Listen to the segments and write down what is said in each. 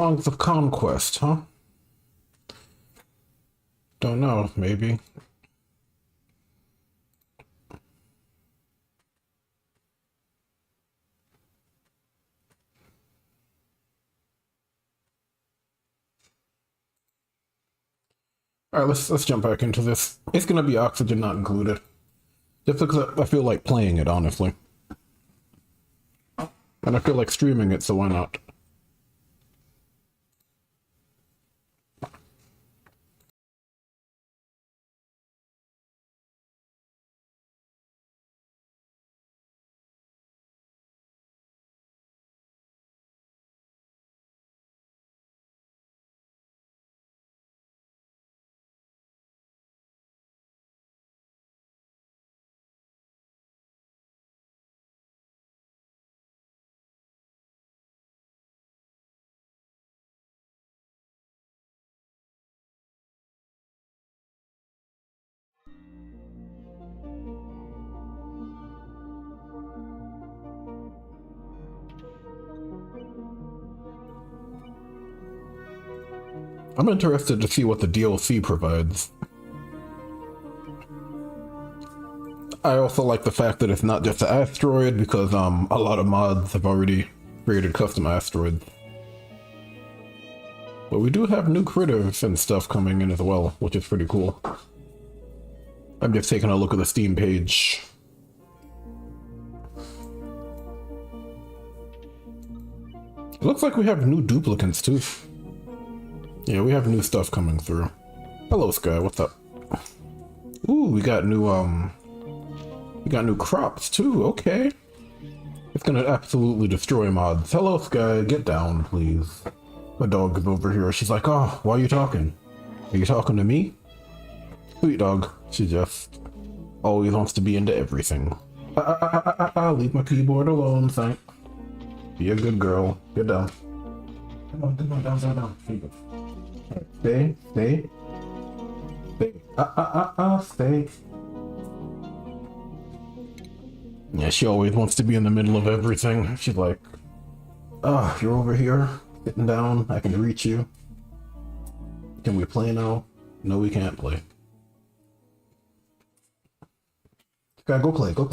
Songs of Conquest, huh? Don't know, maybe. Alright, let's jump back into this. It's gonna be Oxygen not included. Just because I feel like playing it, honestly. And I feel like streaming it, so why not? I'm interested to see what the DLC provides. I also like the fact that it's not just an asteroid because a lot of mods have already created custom asteroids. But we do have new critters and stuff coming in as well, which is pretty cool. I'm just taking a look at the Steam page. It looks like we have new duplicants too. Yeah, we have new stuff coming through. Hello, Sky. What's up? Ooh, we got new crops too. Okay, it's gonna absolutely destroy mods. Hello, Sky. Get down, please. My dog is over here. She's like, oh, why are you talking? Are you talking to me? Sweet dog. She just always wants to be into everything. Leave my keyboard alone, thanks. Be a good girl. Get down. Come on, down. Stay. Stay. Stay. Yeah, she always wants to be in the middle of everything. She's like, oh, you're over here, sitting down, I can reach you. Can we play now? No, we can't play. Sky, go play. Go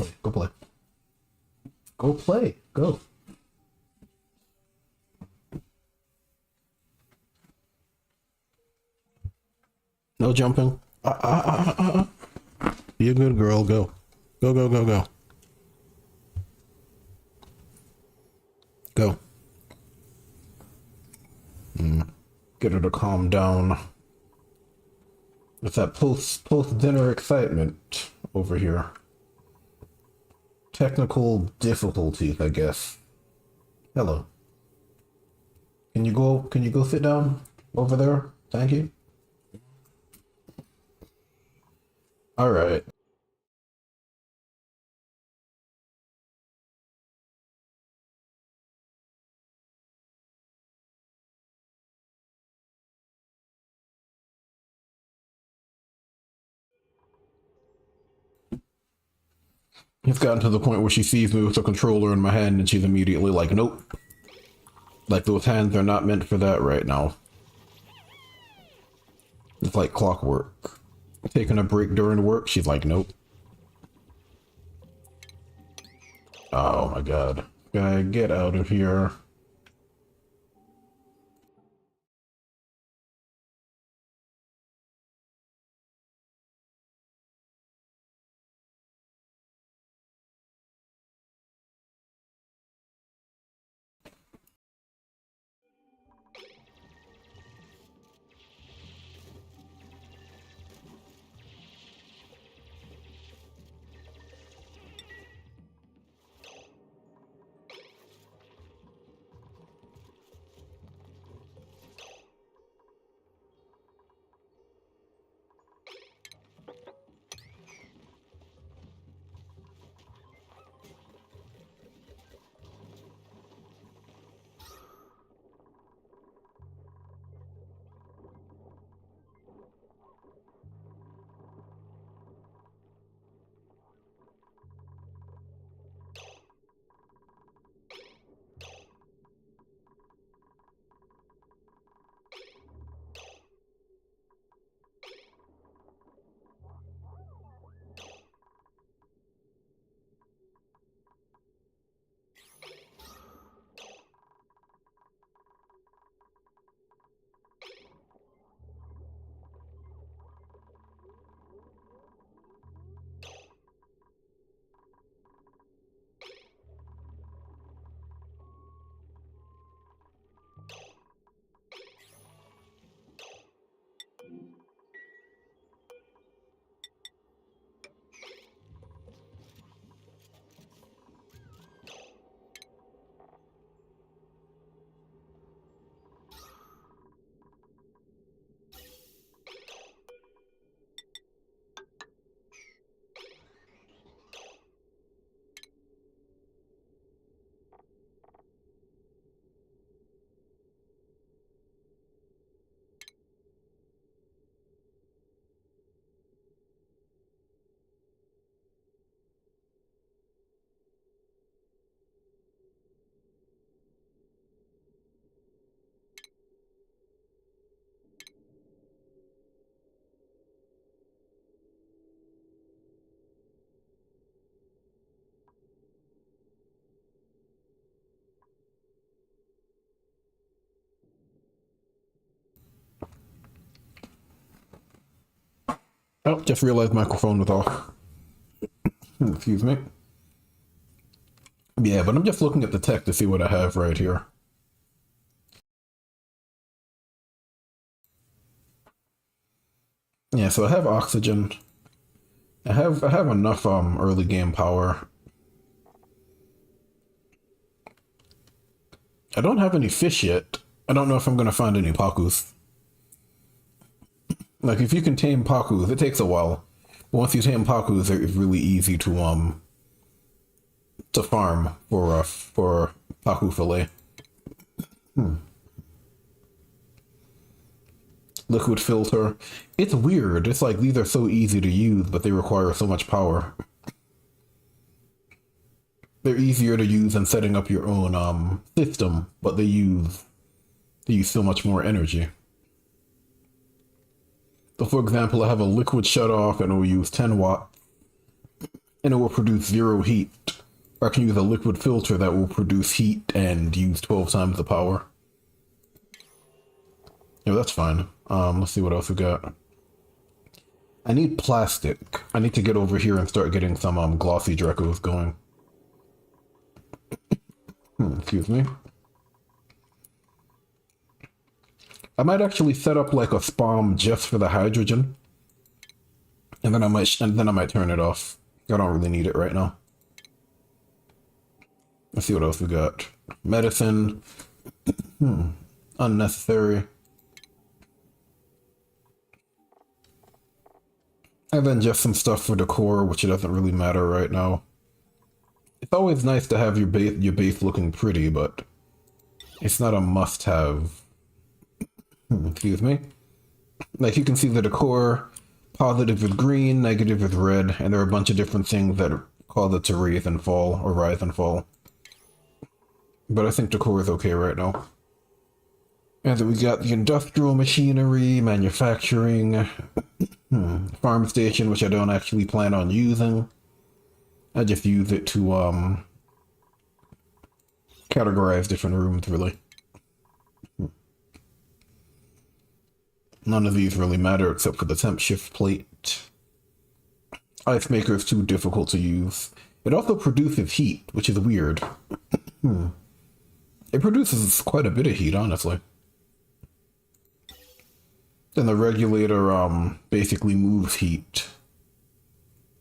play. Go. No jumping. Be a good girl. Go. Go. Go. Get her to calm down. It's that post dinner excitement over here. Technical difficulties, I guess. Hello. Can you go sit down over there? Thank you. All right. It's gotten to the point where she sees me with the controller in my hand and she's immediately like, nope. Like those hands are not meant for that right now. It's like clockwork. Taking a break during work, she's like, nope. Oh my god. Guy, get out of here. Oh, just realized microphone was off. Excuse me. Yeah, but I'm just looking at the tech to see what I have right here. Yeah, so I have oxygen. I have enough early game power. I don't have any fish yet. I don't know if I'm gonna find any Pakus. Like if you can tame Pakus, it takes a while. But once you tame Pakus, it's really easy to farm for Paku fillet. Liquid filter. It's weird. It's like these are so easy to use, but they require so much power. They're easier to use than setting up your own system, but they use so much more energy. So for example, I have a liquid shutoff and it will use 10 watts and it will produce 0 heat. Or I can use a liquid filter that will produce heat and use 12 times the power. Yeah, that's fine. Let's see what else we got. I need plastic. I need to get over here and start getting some glossy Drecos going. Excuse me. I might actually set up like a spam just for the hydrogen. And then I might turn it off. I don't really need it right now. Let's see what else we got. Medicine. Unnecessary. And then just some stuff for decor, which it doesn't really matter right now. It's always nice to have your base looking pretty, but it's not a must-have. Excuse me. Like you can see the decor, positive is green, negative is red, and there are a bunch of different things that cause it to rise and fall. But I think decor is okay right now. And then we got the industrial machinery, manufacturing, farm station, which I don't actually plan on using. I just use it to categorize different rooms, really. None of these really matter except for the temp shift plate. Ice maker is too difficult to use. It also produces heat, which is weird. It produces quite a bit of heat, honestly. Then the regulator basically moves heat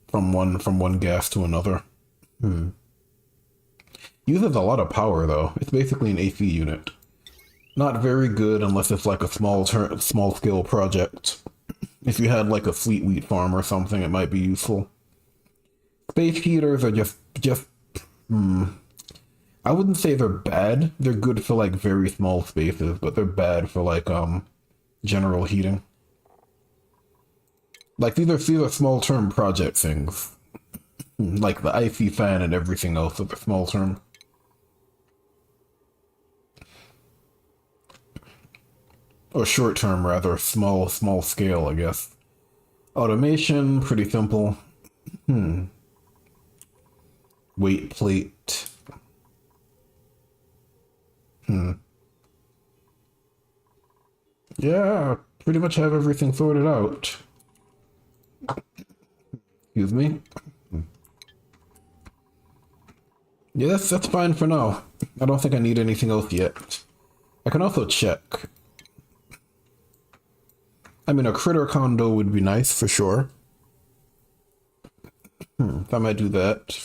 from one gas to another. Uses a lot of power though. It's basically an AC unit. Not very good unless it's like a small scale project. If you had like a fleet wheat farm or something, it might be useful. Space heaters are just I wouldn't say they're bad. They're good for like very small spaces, but they're bad for like general heating. Like these are small term project things. Like the icy fan and everything else are small term. Or short term rather, small scale, I guess. Automation, pretty simple. Weight plate. Yeah, pretty much have everything sorted out. Excuse me. Yeah, that's fine for now. I don't think I need anything else yet. I can also check. I mean, a critter condo would be nice for sure. I might do that.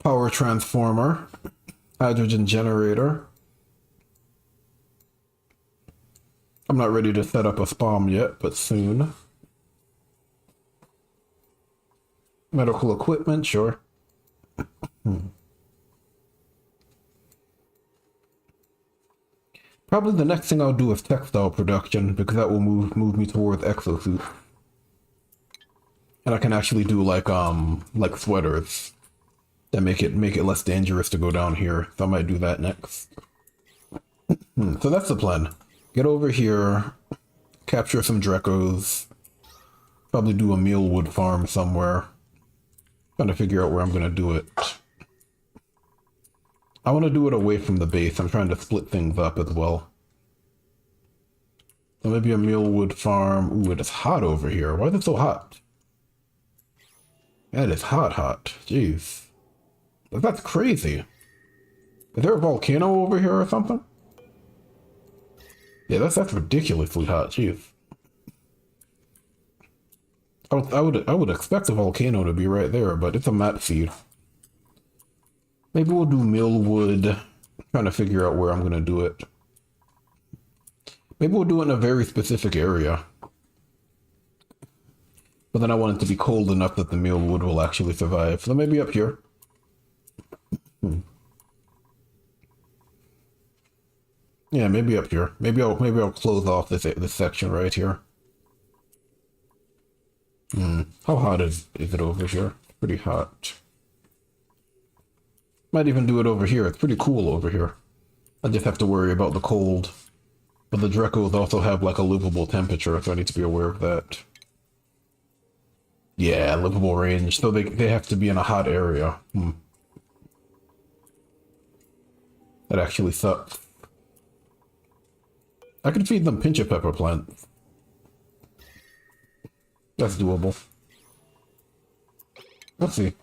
Power transformer. Hydrogen generator. I'm not ready to set up a spam yet, but soon. Medical equipment, sure. Probably the next thing I'll do is textile production, because that will move me towards exosuit. And I can actually do like sweaters that make it less dangerous to go down here. So I might do that next. So that's the plan. Get over here, capture some Drecos, probably do a mealwood farm somewhere. Trying to figure out where I'm gonna do it. I want to do it away from the base. I'm trying to split things up as well. So maybe a Mealwood farm. Ooh, it is hot over here. Why is it so hot? That is hot, hot. Jeez. That's crazy. Is there a volcano over here or something? Yeah, that's ridiculously hot. Jeez. I would expect a volcano to be right there, but it's a map feed. Maybe we'll do Millwood. Trying to figure out where I'm gonna do it. Maybe we'll do it in a very specific area. But then I want it to be cold enough that the Millwood will actually survive. So maybe up here. Yeah, maybe up here. Maybe I'll close off this section right here. How hot is it over here? Pretty hot. Might even do it over here. It's pretty cool over here. I just have to worry about the cold. But the Drekos also have like a livable temperature, so I need to be aware of that. Yeah, livable range. So they have to be in a hot area. That actually sucks. I could feed them pinch of pepper plants. That's doable. Let's see.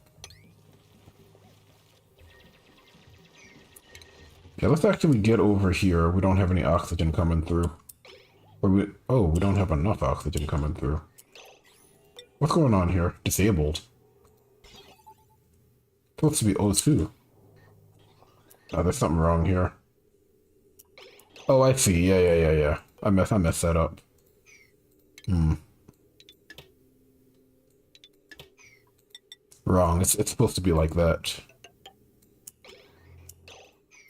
Yeah, let's actually get over here. We don't have any oxygen coming through. Or we don't have enough oxygen coming through. What's going on here? Disabled. Supposed to be O2. Oh, there's something wrong here. Oh, I see. Yeah. I messed that up. Wrong. It's supposed to be like that.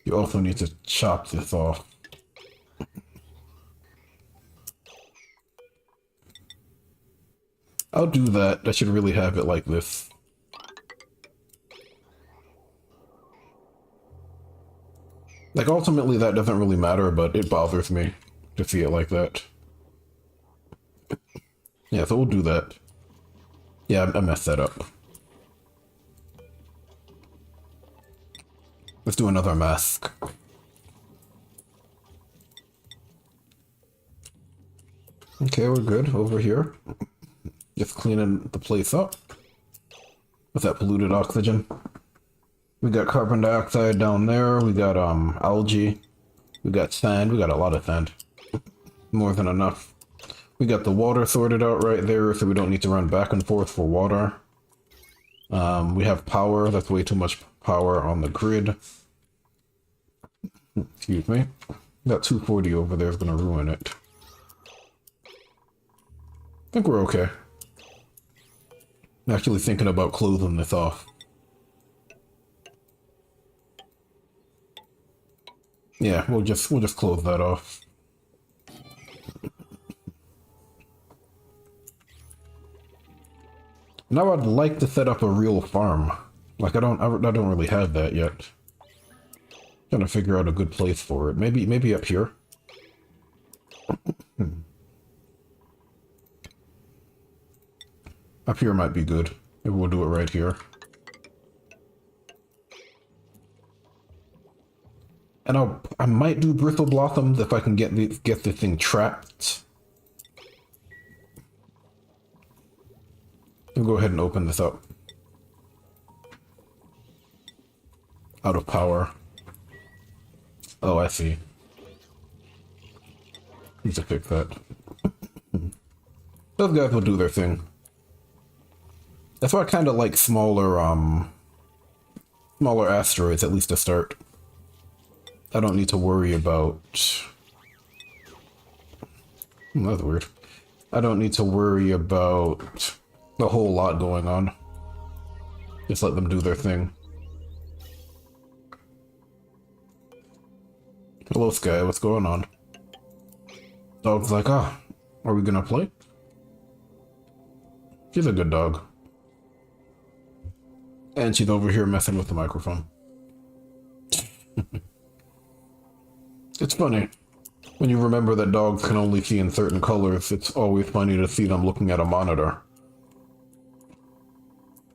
You also need to chop this off. I'll do that. I should really have it like this. Like, ultimately, that doesn't really matter, but it bothers me to see it like that. Yeah, so we'll do that. Yeah, I messed that up. Let's do another mask. Okay, we're good over here. Just cleaning the place up. What's that polluted oxygen? We got carbon dioxide down there. We got algae. We got sand. We got a lot of sand. More than enough. We got the water sorted out right there, so we don't need to run back and forth for water. We have power. That's way too much power on the grid. Excuse me. That 240 over there is going to ruin it. I think we're okay. I'm actually thinking about closing this off. Yeah, we'll just close that off. Now I'd like to set up a real farm. Like I don't really have that yet. Trying to figure out a good place for it. Maybe up here. Up here might be good. Maybe we'll do it right here. And I might do bristle blossoms if I can get this thing trapped. We'll go ahead and open this up. Out of power. Oh, I see. Need to fix that. Those guys will do their thing. That's why I kind of like smaller asteroids, at least to start. I don't need to worry about... that's weird. I don't need to worry about a whole lot going on. Just let them do their thing. Hello, Sky. What's going on? Dog's like, are we gonna play? She's a good dog. And she's over here messing with the microphone. It's funny. When you remember that dogs can only see in certain colors, it's always funny to see them looking at a monitor.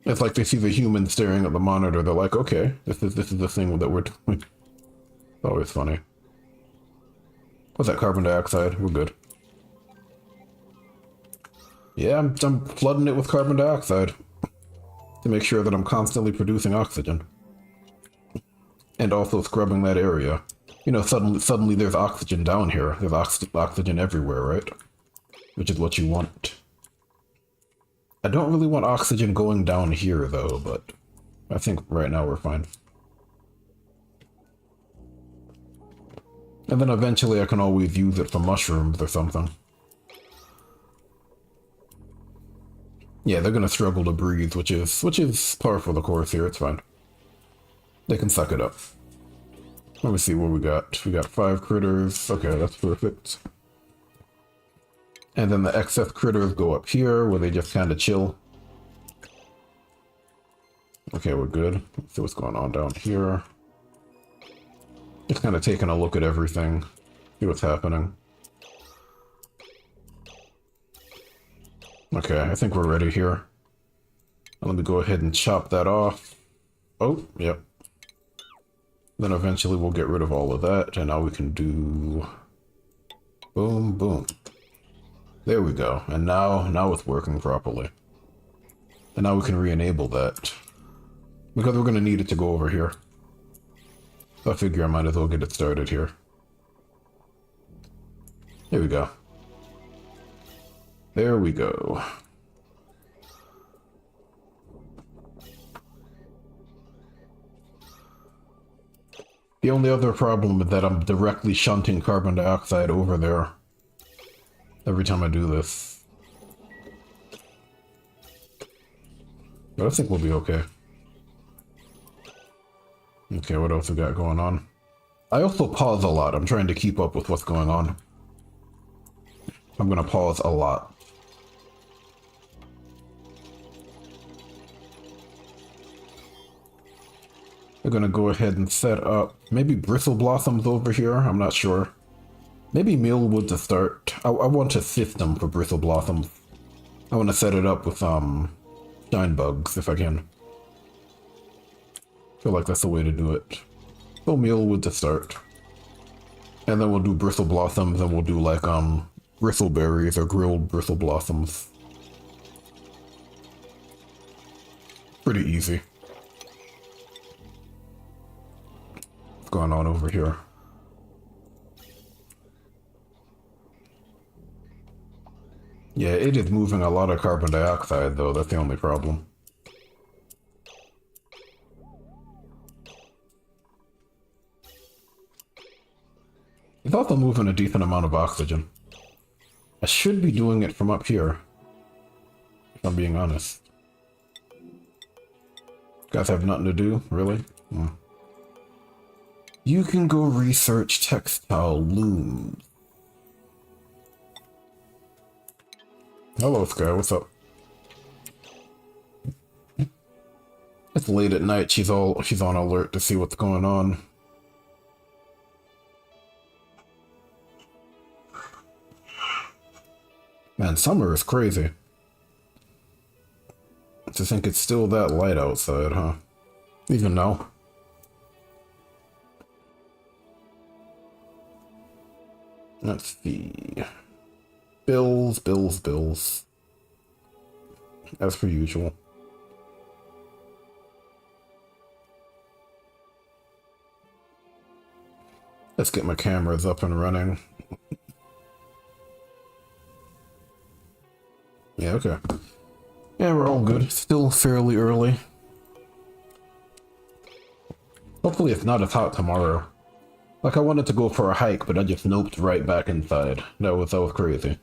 It's like they see the human staring at the monitor, they're like, okay, this is the thing that we're doing. It's always funny. What's that, carbon dioxide? We're good. Yeah, I'm flooding it with carbon dioxide to make sure that I'm constantly producing oxygen. And also scrubbing that area. You know, suddenly there's oxygen down here. There's oxygen everywhere, right? Which is what you want. I don't really want oxygen going down here, though, but I think right now we're fine. And then eventually I can always use it for mushrooms or something. Yeah, they're gonna struggle to breathe, which is par for the course here. It's fine. They can suck it up. Let me see what we got. We got 5 critters. Okay, that's perfect. And then the excess critters go up here, where they just kind of chill. Okay, we're good. Let's see what's going on down here. Just kind of taking a look at everything. See what's happening. Okay, I think we're ready here. Let me go ahead and chop that off. Oh, yep. Then eventually we'll get rid of all of that, and now we can do... Boom, boom. There we go. And now it's working properly. And now we can re-enable that. Because we're going to need it to go over here. So I figure I might as well get it started here. There we go. There we go. The only other problem is that I'm directly shunting carbon dioxide over there every time I do this. But I think we'll be okay. Okay, what else we got going on? I also pause a lot. I'm trying to keep up with what's going on. I'm gonna pause a lot. We're gonna go ahead and set up maybe bristle blossoms over here. I'm not sure. Maybe mealwood to start. I want a system for bristle blossoms. I want to set it up with shine bugs if I can. Feel like that's the way to do it. So mealwood to start. And then we'll do bristle blossoms, and we'll do like bristleberries or grilled bristle blossoms. Pretty easy. What's going on over here? Yeah, it is moving a lot of carbon dioxide though, that's the only problem. It's also moving a decent amount of oxygen. I should be doing it from up here, if I'm being honest. Guys have nothing to do, really? You can go research textile looms. Hello, Sky, what's up? It's late at night, she's on alert to see what's going on. Man, summer is crazy. To think it's still that light outside, huh? Even now. Let's see. Bills. As per usual. Let's get my cameras up and running. Yeah, okay. Yeah, we're all good. Still fairly early. Hopefully it's not as hot tomorrow. Like, I wanted to go for a hike, but I just noped right back inside. That was crazy.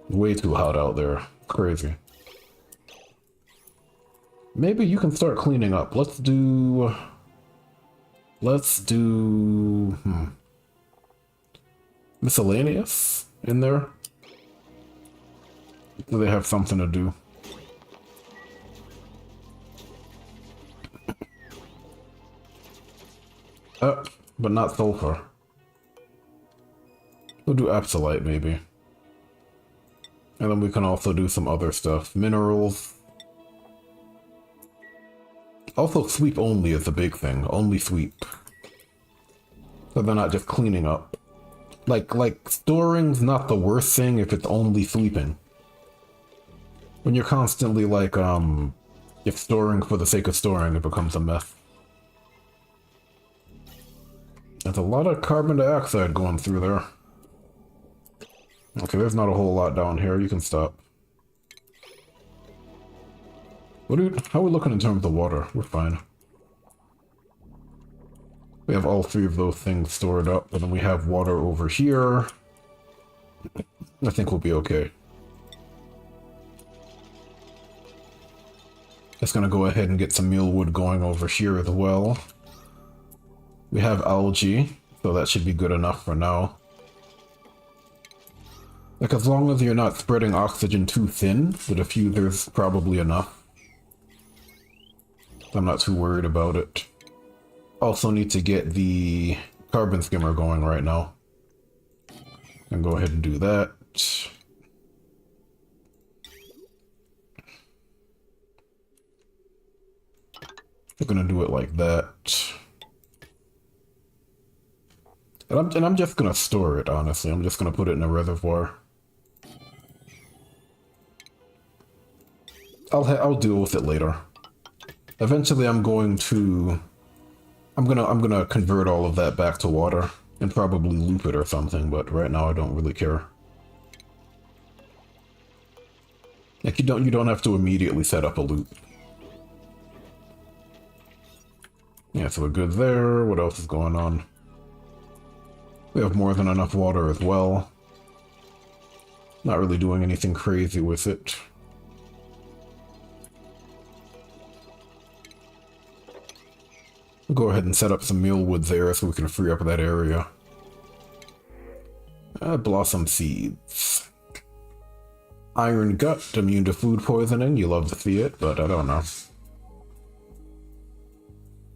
Way too hot out there. Crazy. Maybe you can start cleaning up. Let's do... miscellaneous in there? Do they have something to do? But not sulfur. We'll do apsolite, maybe. And then we can also do some other stuff. Minerals. Also, sweep only is the big thing. Only sweep. So they're not just cleaning up. Like storing's not the worst thing if it's only sleeping. When you're constantly like, if storing for the sake of storing, it becomes a mess. There's a lot of carbon dioxide going through there. Okay, there's not a whole lot down here. You can stop. How are we looking in terms of the water? We're fine. We have all three of those things stored up, and then we have water over here. I think we'll be okay. Just gonna go ahead and get some mealwood going over here as well. We have algae, so that should be good enough for now. Like, as long as you're not spreading oxygen too thin, the diffuser's probably enough. I'm not too worried about it. Also need to get the carbon skimmer going right now. And go ahead and do that. We're gonna do it like that. And I'm just gonna store it, honestly. I'm just gonna put it in a reservoir. I'll deal with it later. Eventually I'm gonna convert all of that back to water and probably loop it or something, but right now I don't really care. Like, you don't have to immediately set up a loop. Yeah, so we're good there. What else is going on? We have more than enough water as well. Not really doing anything crazy with it. We'll go ahead and set up some mealwood there so we can free up that area. Blossom seeds. Iron gut, immune to food poisoning. You love to see it, but I don't know.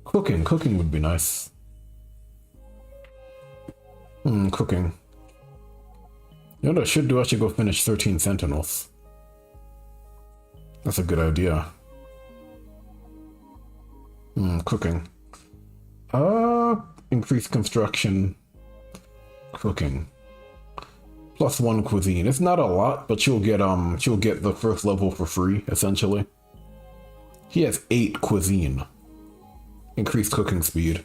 Cooking would be nice. Cooking. You know what I should do? I should go finish 13 Sentinels. That's a good idea. Cooking. Increased construction. Cooking. +1 cuisine. It's not a lot, but she'll get the first level for free, essentially. He has 8 cuisine. Increased cooking speed.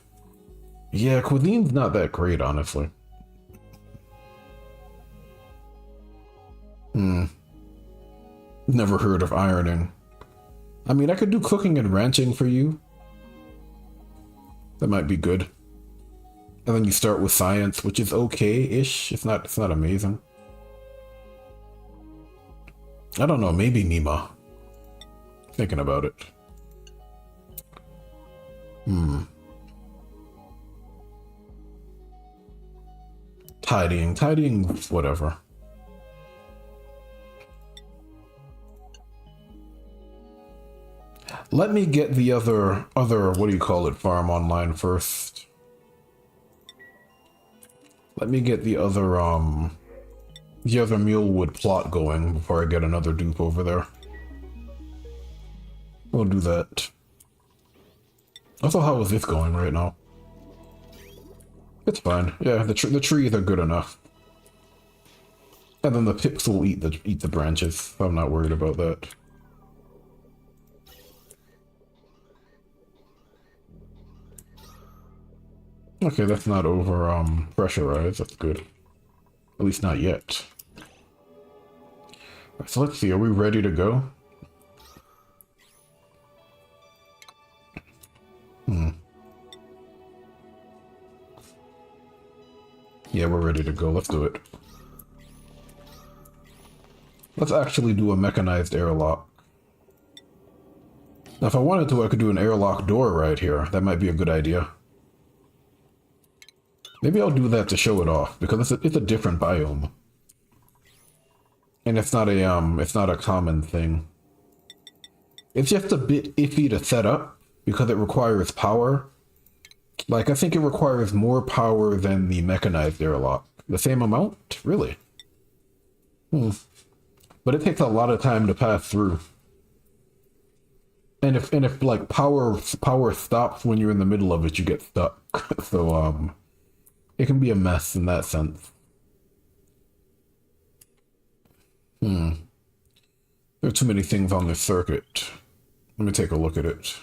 Yeah, cuisine's not that great, honestly. Never heard of ironing. I mean, I could do cooking and ranching for you. That might be good. And then you start with science, which is okay-ish. It's not amazing. I don't know, maybe Nima. Thinking about it. Tidying, whatever. Let me get the other, what do you call it, farm online first. Let me get the other mealwood plot going before I get another dupe over there. We'll do that. Also, how is this going right now? It's fine. Yeah, the trees are good enough. And then the pips will eat the branches, so I'm not worried about that. Okay, that's not over pressurized. That's good. At least not yet. Right, so let's see, are we ready to go? Yeah, we're ready to go. Let's do it. Let's actually do a mechanized airlock. Now, if I wanted to, I could do an airlock door right here. That might be a good idea. Maybe I'll do that to show it off, because it's a different biome. And it's not a common thing. It's just a bit iffy to set up, because it requires power. Like, I think it requires more power than the mechanized airlock. The same amount? Really? But it takes a lot of time to pass through. And if like power stops when you're in the middle of it, you get stuck. So it can be a mess in that sense. There are too many things on this circuit. Let me take a look at it.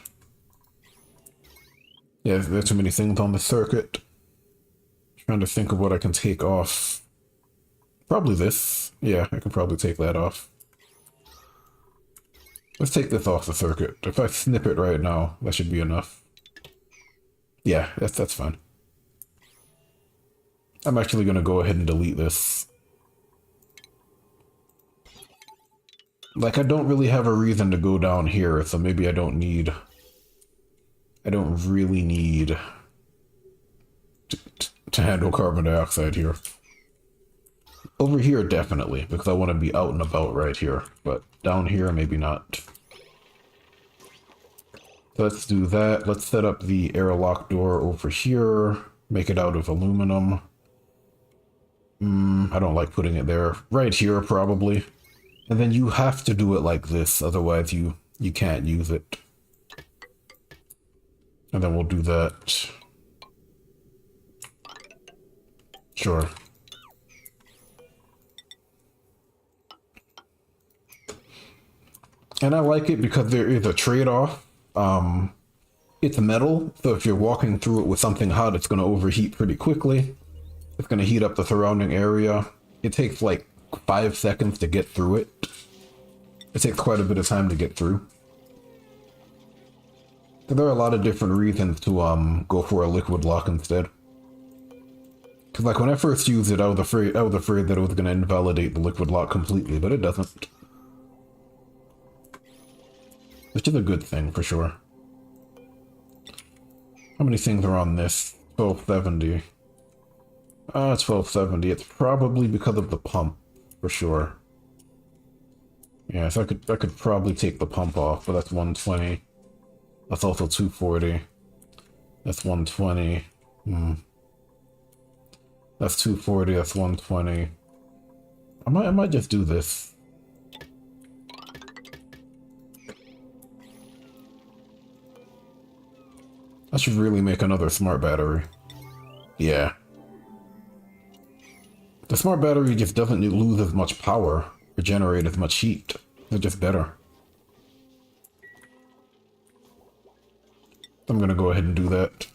Yeah, there are too many things on the circuit. Trying to think of what I can take off. Probably this. Yeah, I can probably take that off. Let's take this off the circuit. If I snip it right now, that should be enough. Yeah, that's fine. I'm actually going to go ahead and delete this. Like, I don't really have a reason to go down here, so maybe I don't really need to handle carbon dioxide here. Over here, definitely, because I want to be out and about right here. But down here, maybe not. So let's do that. Let's set up the airlock door over here. Make it out of aluminum. I don't like putting it there. Right here, probably. And then you have to do it like this, otherwise you can't use it. And then we'll do that. Sure. And I like it because there is a trade-off. It's metal, so if you're walking through it with something hot, it's going to overheat pretty quickly. It's going to heat up the surrounding area. It takes like 5 seconds to get through it. It takes quite a bit of time to get through. So there are a lot of different reasons to go for a liquid lock instead. Because like when I first used it, I was afraid that it was going to invalidate the liquid lock completely, but it doesn't. Which is a good thing for sure. How many things are on this? 1270. It's 1270. It's probably because of the pump, for sure. Yeah, so I could probably take the pump off, but that's 120. That's also 240. That's 120. That's 240. That's 120. I might just do this. I should really make another smart battery. Yeah. The smart battery just doesn't lose as much power or generate as much heat. They're just better. I'm gonna go ahead and do that.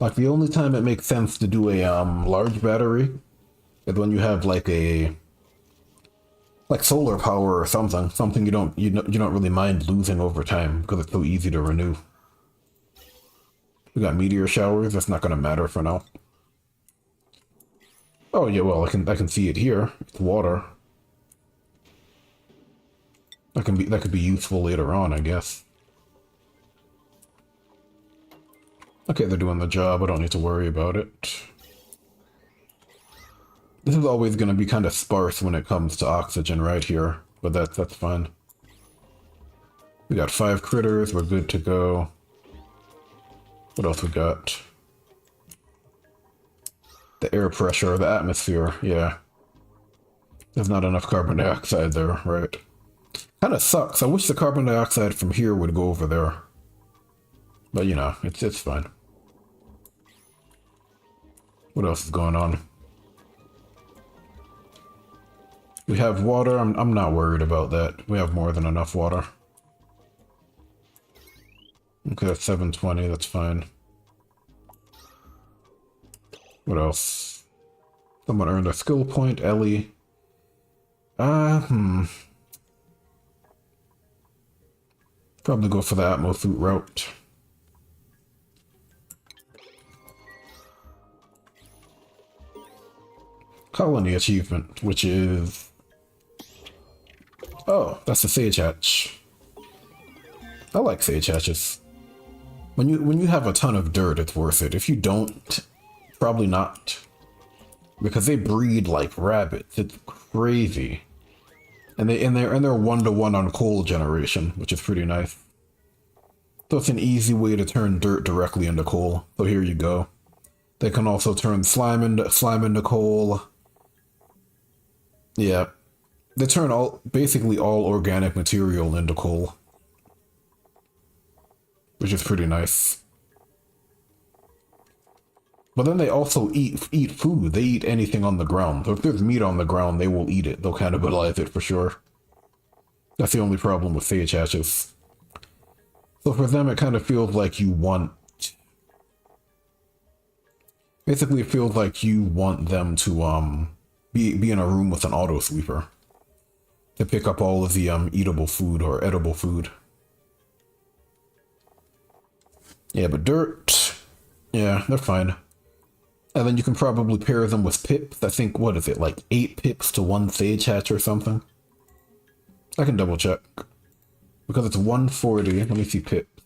Like the only time it makes sense to do a large battery is when you have like solar power or something you don't really mind losing over time because it's so easy to renew. We got meteor showers. That's not gonna matter for now. Oh yeah, well I can see it here. It's water. That could be useful later on, I guess. Okay, they're doing the job. I don't need to worry about it. This is always going to be kind of sparse when it comes to oxygen right here, but that's fine. We got 5 critters. We're good to go. What else we got? The air pressure, the atmosphere. Yeah, there's not enough carbon dioxide there, right? Kind of sucks. I wish the carbon dioxide from here would go over there. But you know, it's fine. What else is going on? We have water. I'm not worried about that. We have more than enough water. Okay, that's 720. That's fine. What else? Someone earned a skill point. Ellie. Probably go for the Atmo-Suit route. Colony achievement, which is... Oh, that's the Sage Hatch. I like Sage Hatches. When you have a ton of dirt, it's worth it. If you don't, probably not. Because they breed like rabbits. It's crazy. And they're 1-to-1 on coal generation, which is pretty nice. So it's an easy way to turn dirt directly into coal. So here you go. They can also turn slime into coal. Yeah. They turn basically all organic material into coal. Which is pretty nice. But then they also eat food. They eat anything on the ground. So if there's meat on the ground, they will eat it. They'll cannibalize it for sure. That's the only problem with sage hatches. So for them, it kind of feels like you want... Basically, it feels like you want them to be in a room with an auto sweeper to pick up all of the eatable food or edible food. Yeah, but dirt, yeah, they're fine. And then you can probably pair them with pips. I think, what is it, like 8 pips to 1 sage hatch or something? I can double check. Because it's 140. Let me see pips.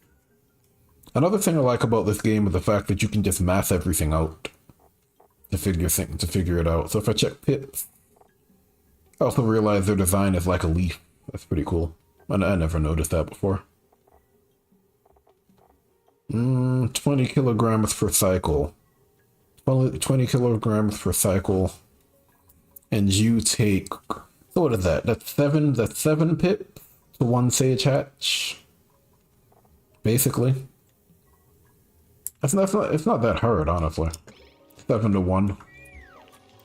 Another thing I like about this game is the fact that you can just math everything out to figure it out. So if I check pips, I also realize their design is like a leaf. That's pretty cool. And I never noticed that before. 20 kilograms per cycle. 20 kilograms per cycle. And you take... So what is that? That's 7 pips to 1 sage hatch. Basically. It's not that hard, honestly. 7 to 1.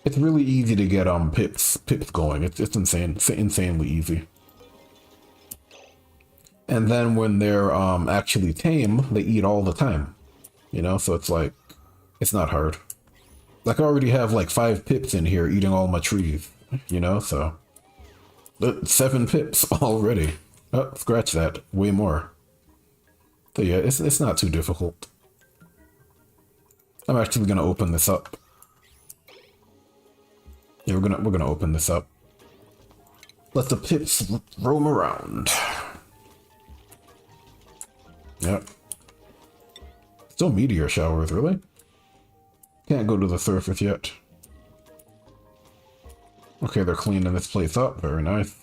It's really easy to get pips going. It's insane. It's insanely easy. And then when they're actually tame, they eat all the time. You know, so it's like, it's not hard. Like I already have like 5 pips in here eating all my trees, you know, so 7 pips already. Oh, scratch that. Way more. So yeah, it's not too difficult. I'm actually gonna open this up. Yeah, we're gonna open this up. Let the pips roam around. Yep. Still meteor showers, really? Can't go to the surface yet. Okay, they're cleaning this place up. Very nice.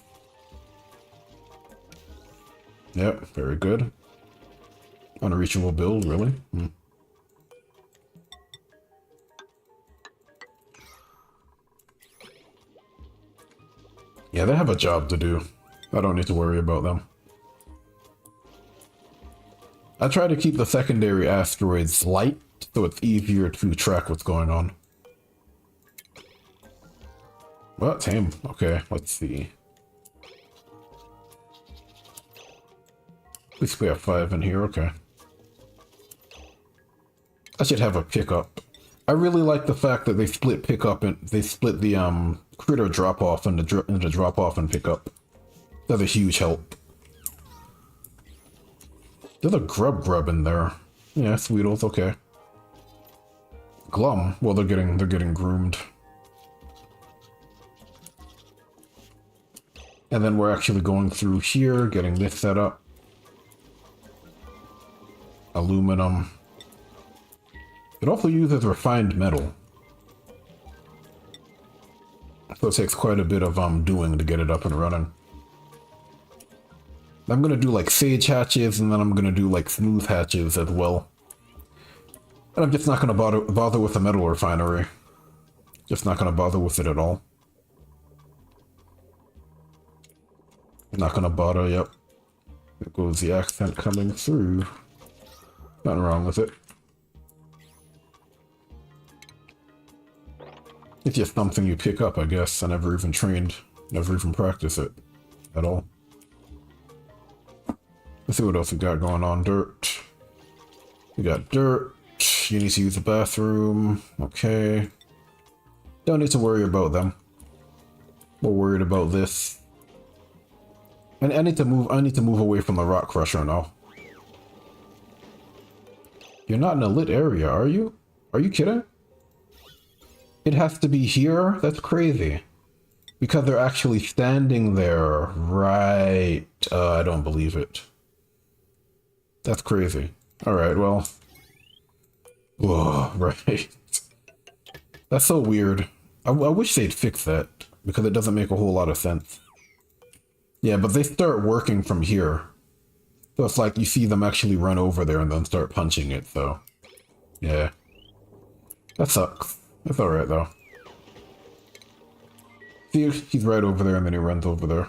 Yep, very good. Unreachable build, really? Yeah, they have a job to do. I don't need to worry about them. I try to keep the secondary asteroids light, so it's easier to track what's going on. Well, tame. Okay, let's see. At least we have 5 in here, okay. I should have a pickup. I really like the fact that they split pickup and they split the critter drop off and the drop off and pickup. That's a huge help. There's a grub in there. Yeah, Sweetles, okay. Glum. Well, they're getting groomed. And then we're actually going through here, getting this set up. Aluminum. It also uses refined metal. So it takes quite a bit of doing to get it up and running. I'm gonna do like sage hatches, and then I'm gonna do like smooth hatches as well. And I'm just not gonna bother with the metal refinery. Just not gonna bother with it at all. Not gonna bother, yep. There goes the accent coming through. Nothing wrong with it. It's just something you pick up, I guess. I never even trained, never even practiced it at all. Let's see what else we got going on. Dirt. We got dirt. You need to use the bathroom. Okay. Don't need to worry about them. We're worried about this. And I need to move away from the rock crusher now. You're not in a lit area, are you? Are you kidding? It has to be here? That's crazy. Because they're actually standing there. Right. I don't believe it. That's crazy. Alright, well. Whoa, right. That's so weird. I wish they'd fix that, because it doesn't make a whole lot of sense. Yeah, but they start working from here. So it's like you see them actually run over there and then start punching it, so. Yeah. That sucks. It's alright, though. See, he's right over there and then he runs over there.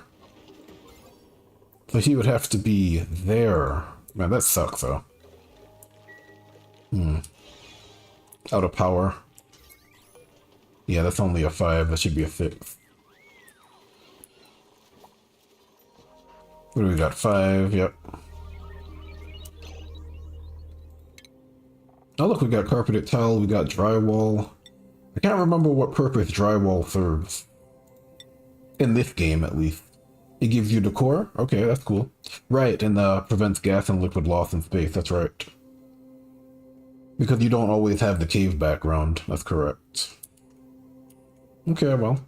So he would have to be there. Man, that sucks, though. Out of power. Yeah, that's only a 5. That should be a 6. What do we got? 5, yep. Oh look, we got carpeted tile, we got drywall. I can't remember what purpose drywall serves. In this game, at least. It gives you decor? Okay, that's cool. Right, and prevents gas and liquid loss in space, that's right. Because you don't always have the cave background, that's correct. Okay, well.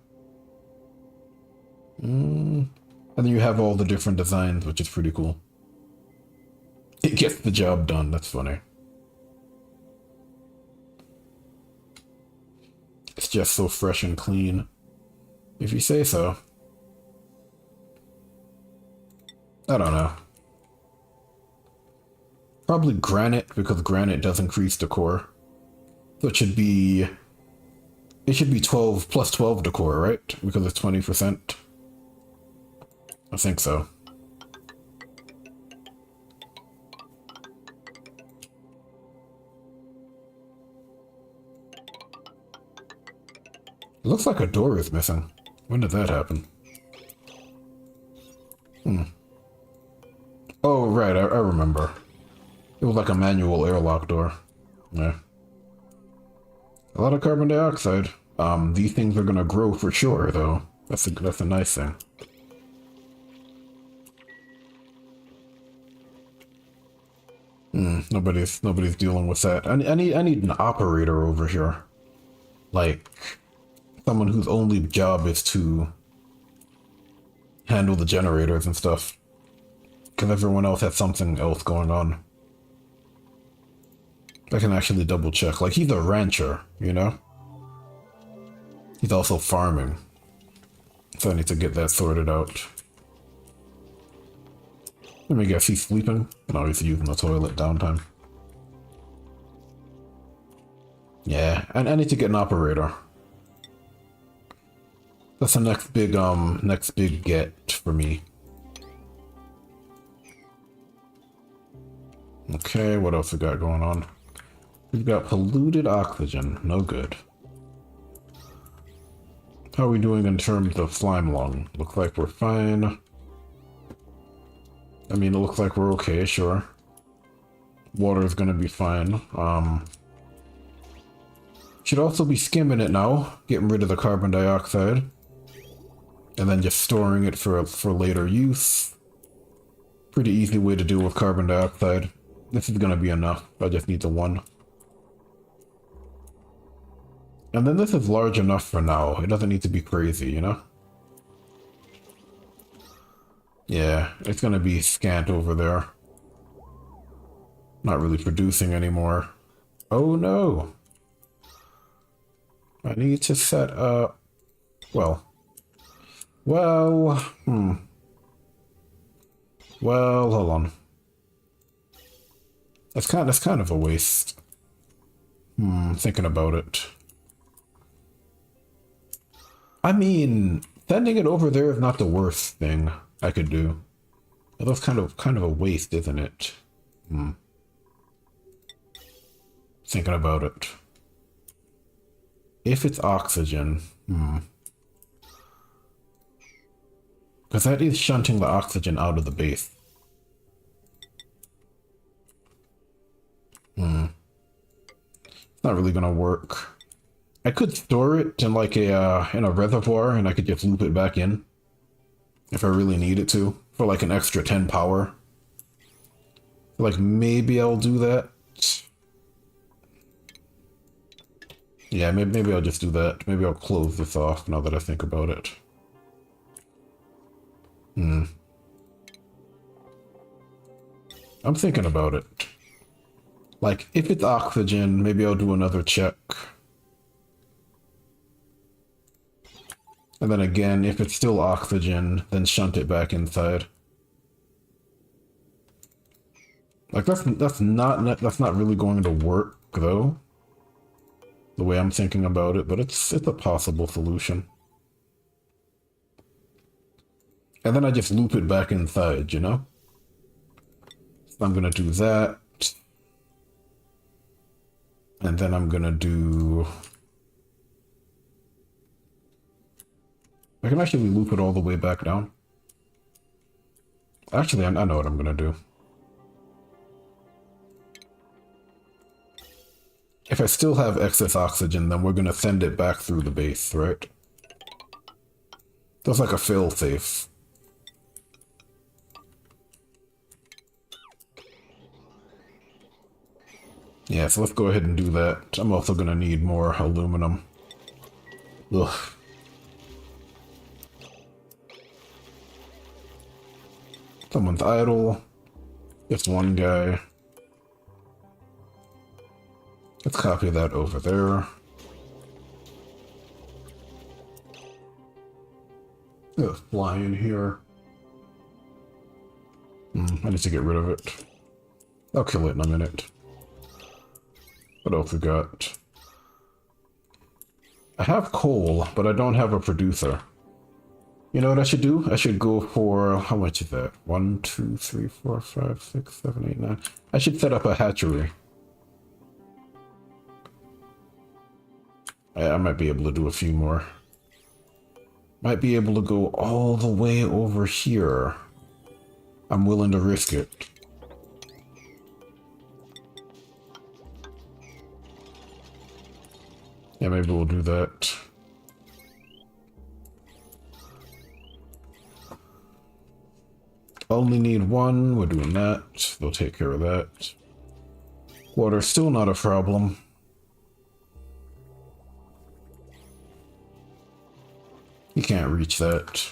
And then you have all the different designs, which is pretty cool. It gets the job done, that's funny. It's just so fresh and clean. If you say so. I don't know. Probably granite, because granite does increase decor. So it should be 12 plus 12 decor, right? Because it's 20%. I think so. It looks like a door is missing. When did that happen? Oh, right, I remember. It was like a manual airlock door. Yeah. A lot of carbon dioxide. These things are gonna grow for sure, though. That's a nice thing. Nobody's dealing with that. I need an operator over here. Like, someone whose only job is to handle the generators and stuff. Because everyone else has something else going on. I can actually double check. Like, he's a rancher, you know? He's also farming. So I need to get that sorted out. Let me guess, he's sleeping? No, he's using the toilet downtime. Yeah, and I need to get an operator. That's the next big get for me. Okay, what else we got going on? We've got polluted oxygen, no good. How are we doing in terms of slime lung? Looks like we're fine. I mean, it looks like we're okay, sure. Water's gonna be fine. Should also be skimming it now, getting rid of the carbon dioxide. And then just storing it for later use. Pretty easy way to deal with carbon dioxide. This is gonna be enough. I just need the 1. And then this is large enough for now. It doesn't need to be crazy, you know? Yeah, it's gonna be scant over there. Not really producing anymore. Oh no! I need to set up... Well, hold on. That's kind of a waste. Thinking about it. I mean, sending it over there is not the worst thing I could do. But that's kind of a waste, isn't it? Thinking about it. If it's oxygen, because that is shunting the oxygen out of the base. It's not really gonna work. I could store it in like in a reservoir, and I could just loop it back in if I really needed to for like an extra 10 power. Like maybe I'll do that. Yeah, maybe I'll just do that. Maybe I'll close this off now that I think about it. I'm thinking about it. Like, if it's oxygen, maybe I'll do another check. And then again, if it's still oxygen, then shunt it back inside. Like, that's not really going to work, though. The way I'm thinking about it, but it's a possible solution. And then I just loop it back inside, you know? So I'm gonna do that. And then I'm gonna do... I can actually loop it all the way back down. Actually, I know what I'm gonna do. If I still have excess oxygen, then we're gonna send it back through the base, right? That's like a fail-safe. Yeah, so let's go ahead and do that. I'm also gonna need more aluminum. Ugh. Someone's idle. Just one guy. Let's copy that over there. Let's fly in here. I need to get rid of it. I'll kill it in a minute. What else we got? I have coal, but I don't have a producer. You know what I should do? I should go for... How much is that? 1, 2, 3, 4, 5, 6, 7, 8, 9. I should set up a hatchery. I might be able to do a few more. Might be able to go all the way over here. I'm willing to risk it. Yeah, maybe we'll do that. Only need one. We're doing that. They'll take care of that. Water still not a problem. You can't reach that.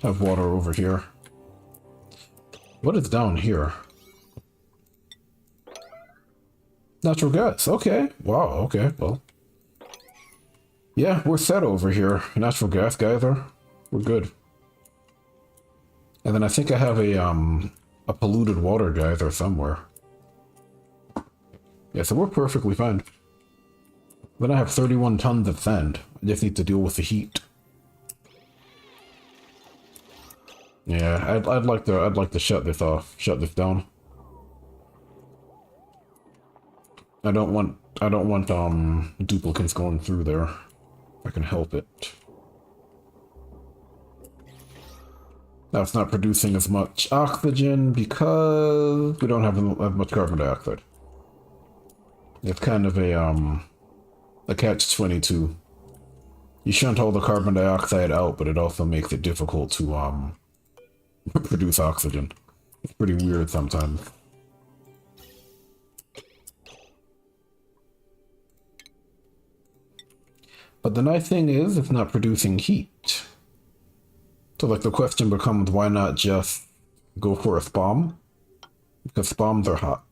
Have water over here. What is down here? Natural gas. Okay. Wow. Okay. Well. Yeah, we're set over here. Natural gas geyser. We're good. And then I think I have a polluted water geyser somewhere. Yeah, so we're perfectly fine. Then I have 31 tons of sand. I just need to deal with the heat. Yeah, I'd like to shut this off, shut this down. I don't want duplicates going through there. If I can help it. Now it's not producing as much oxygen because we don't have as much carbon dioxide. It's kind of a catch-22. You shunt all the carbon dioxide out, but it also makes it difficult to produce oxygen. It's pretty weird sometimes. But the nice thing is, it's not producing heat. So like the question becomes, why not just go for a SPOM? Because SPOMs are hot.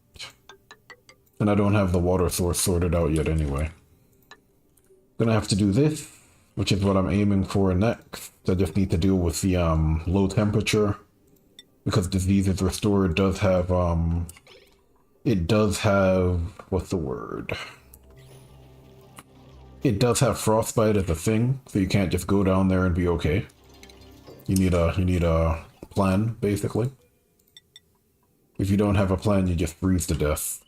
And I don't have the water source sorted out yet anyway. Gonna have to do this, which is what I'm aiming for next. I just need to deal with the low temperature. Because Diseases Restored does have what's the word? It does have frostbite as a thing, so you can't just go down there and be okay. You need a plan, basically. If you don't have a plan, you just freeze to death.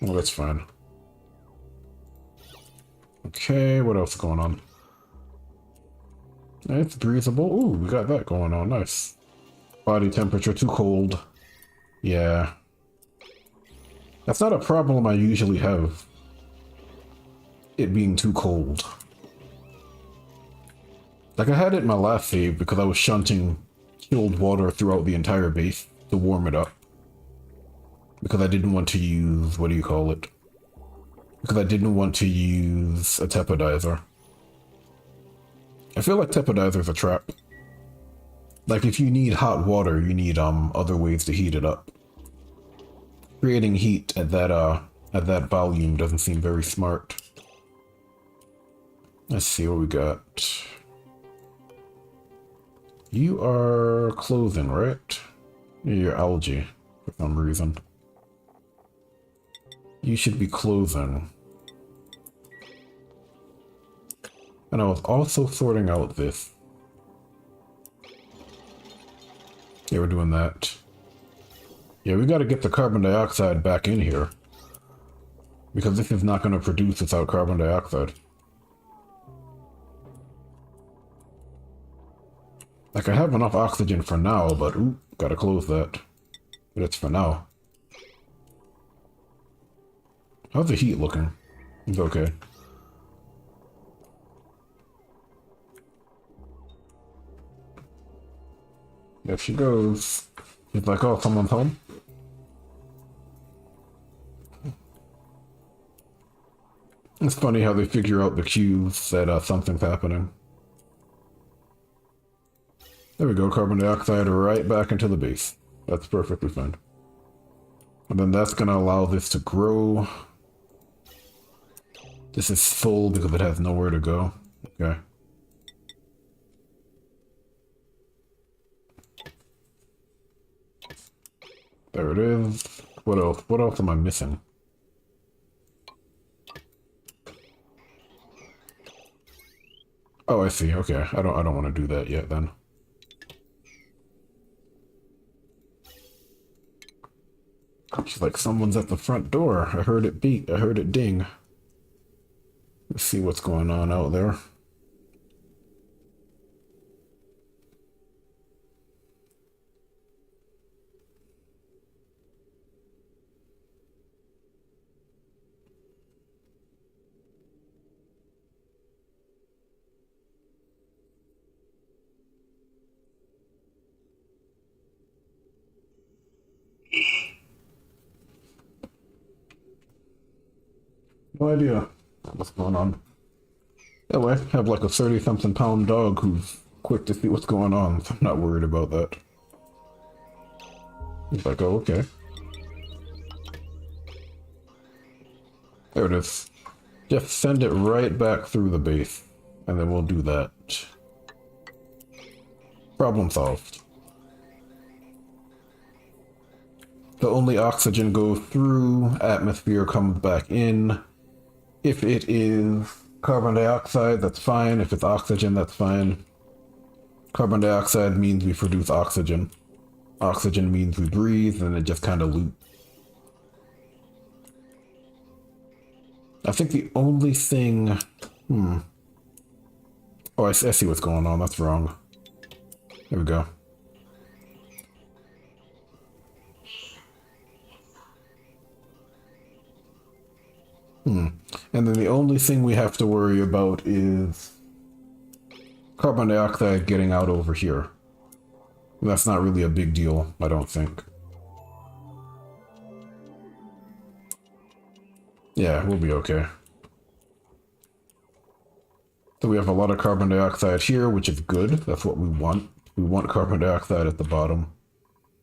Well, that's fine. Okay, what else is going on? It's breathable. Ooh, we got that going on. Nice. Body temperature too cold. Yeah. That's not a problem I usually have. It being too cold. Like I had it in my last save because I was shunting chilled water throughout the entire base to warm it up. Because I didn't want to use, what do you call it? Because I didn't want to use a tepodizer. I feel like tepodizer's a trap. Like if you need hot water, you need other ways to heat it up. Creating heat at that volume doesn't seem very smart. Let's see what we got. You are clothing, right? You're algae for some reason. You should be clothing. And I was also sorting out this. Yeah, we're doing that. Yeah, we gotta get the carbon dioxide back in here. Because this is not gonna produce without carbon dioxide. Like, I have enough oxygen for now, but ooh, gotta close that. But it's for now. How's the heat looking? It's okay. There she goes. She's like, oh, someone's home? It's funny how they figure out the cues that something's happening. There we go, carbon dioxide right back into the base. That's perfectly fine. And then that's gonna allow this to grow. This is full because it has nowhere to go. Okay. There it is. What else? What else am I missing? Oh, I see. Okay. I don't want to do that yet then. She's like, someone's at the front door. I heard it beat. I heard it ding. Let's see what's going on out there. No idea what's going on. Anyway, I have like a 30-something pound dog who's quick to see what's going on, so I'm not worried about that. He's like, oh, okay. There it is. Just send it right back through the base, and then we'll do that. Problem solved. The only oxygen goes through, atmosphere comes back in. If it is carbon dioxide, that's fine. If it's oxygen, that's fine. Carbon dioxide means we produce oxygen. Oxygen means we breathe, and it just kind of loops. I think the only thing... Oh, I see what's going on. That's wrong. There we go. And then the only thing we have to worry about is carbon dioxide getting out over here. That's not really a big deal, I don't think. Yeah, we'll be okay. So we have a lot of carbon dioxide here, which is good. That's what we want. We want carbon dioxide at the bottom.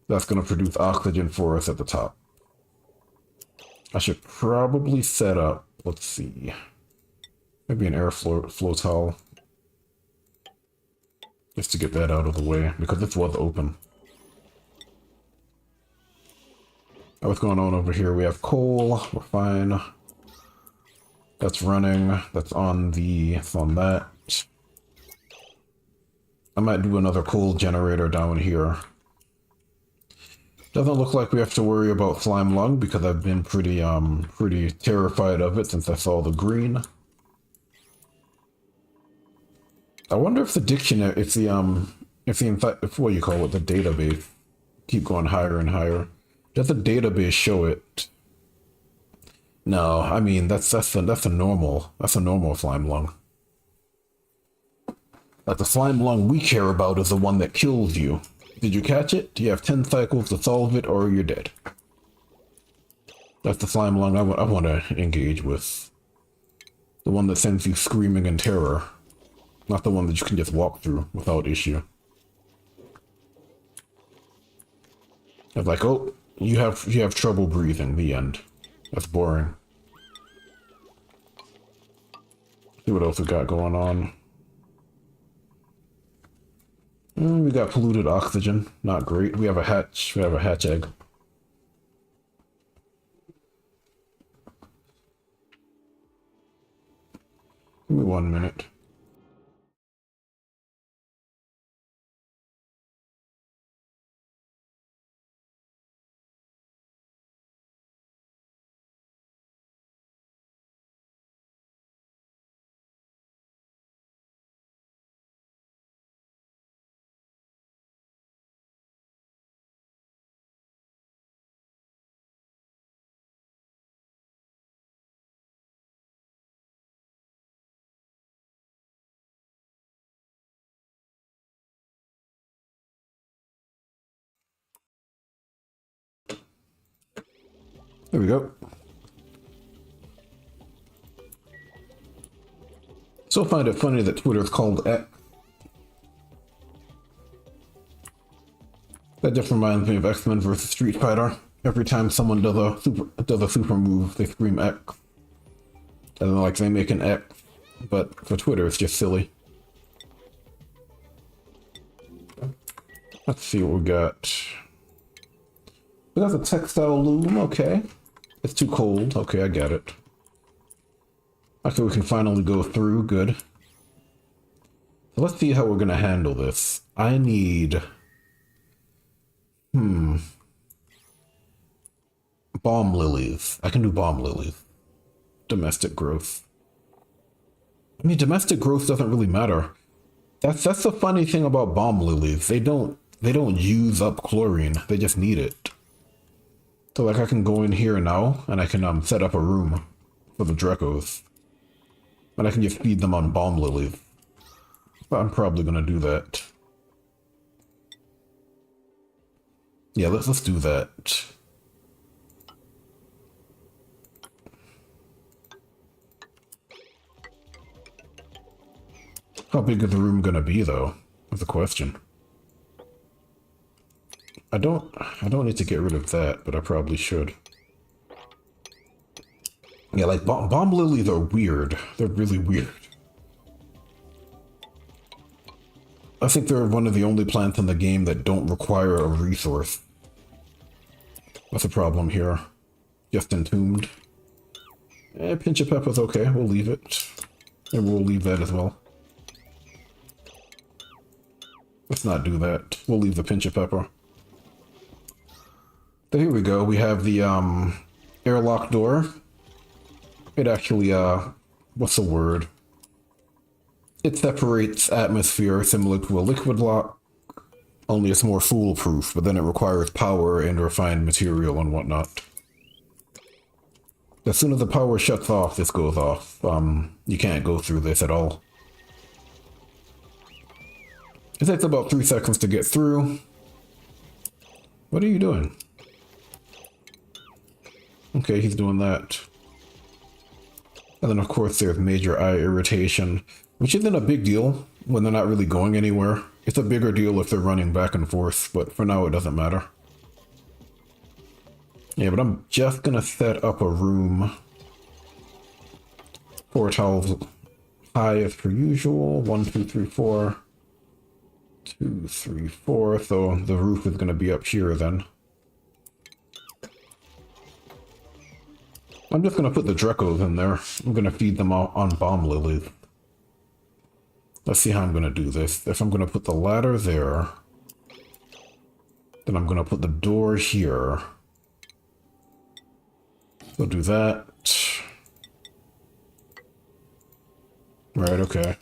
That's going to produce oxygen for us at the top. I should probably set up, let's see, maybe an airflow towel. Just to get that out of the way, because this was open. What's going on over here? We have coal, we're fine. That's running, that's on that. I might do another coal generator down here. Doesn't look like we have to worry about slime lung because I've been pretty terrified of it since I saw the green. I wonder if the dictionary, if what you call it, the database, keep going higher and higher. Does the database show it? No, I mean that's a normal slime lung. Like the slime lung we care about is the one that kills you. Did you catch it? You have 10 cycles to solve it, or you're dead. That's the slime lung I want to engage with. The one that sends you screaming in terror. Not the one that you can just walk through without issue. It's like, oh, you have trouble breathing, the end. That's boring. See what else we got going on. We got polluted oxygen. Not great. We have a hatch egg. Give me 1 minute. There we go. Still find it funny that Twitter is called X. That just reminds me of X-Men versus Street Fighter. Every time someone does a super move, they scream X. And then like they make an X, but for Twitter it's just silly. Let's see what we got. We got the textile loom, okay. It's too cold, okay, I get it. Okay, we can finally go through, good. So let's see how we're gonna handle this. I need... Balm lilies. I can do balm lilies. Domestic growth. I mean, domestic growth doesn't really matter. That's the funny thing about balm lilies. They don't use up chlorine. They just need it. So like I can go in here now and I can set up a room for the Drekos. And I can just feed them on balm lilies. But I'm probably gonna do that. Yeah, let's do that. How big is the room gonna be though? That's the question. I don't need to get rid of that, but I probably should. Yeah, like bomb lilies are weird. They're really weird. I think they're one of the only plants in the game that don't require a resource. That's a problem here. Just entombed. Pinch of pepper's okay. We'll leave it. And we'll leave that as well. Let's not do that. We'll leave the pinch of pepper. So here we go. We have the airlock door. It actually, what's the word? It separates atmosphere similar to a liquid lock, only it's more foolproof, but then it requires power and refined material and whatnot. As soon as the power shuts off, this goes off. You can't go through this at all. It takes about 3 seconds to get through. What are you doing? Okay, he's doing that. And then of course there's major eye irritation, which isn't a big deal when they're not really going anywhere. It's a bigger deal if they're running back and forth, but for now it doesn't matter. Yeah, but I'm just gonna set up a room. 4 tiles high as per usual. 1, 2, 3, 4. 2, 3, 4. So the roof is gonna be up here then. I'm just gonna put the Drekos in there. I'm gonna feed them all on balm lilies. Let's see how I'm gonna do this. If I'm gonna put the ladder there, then I'm gonna put the door here. So do that. Right, okay.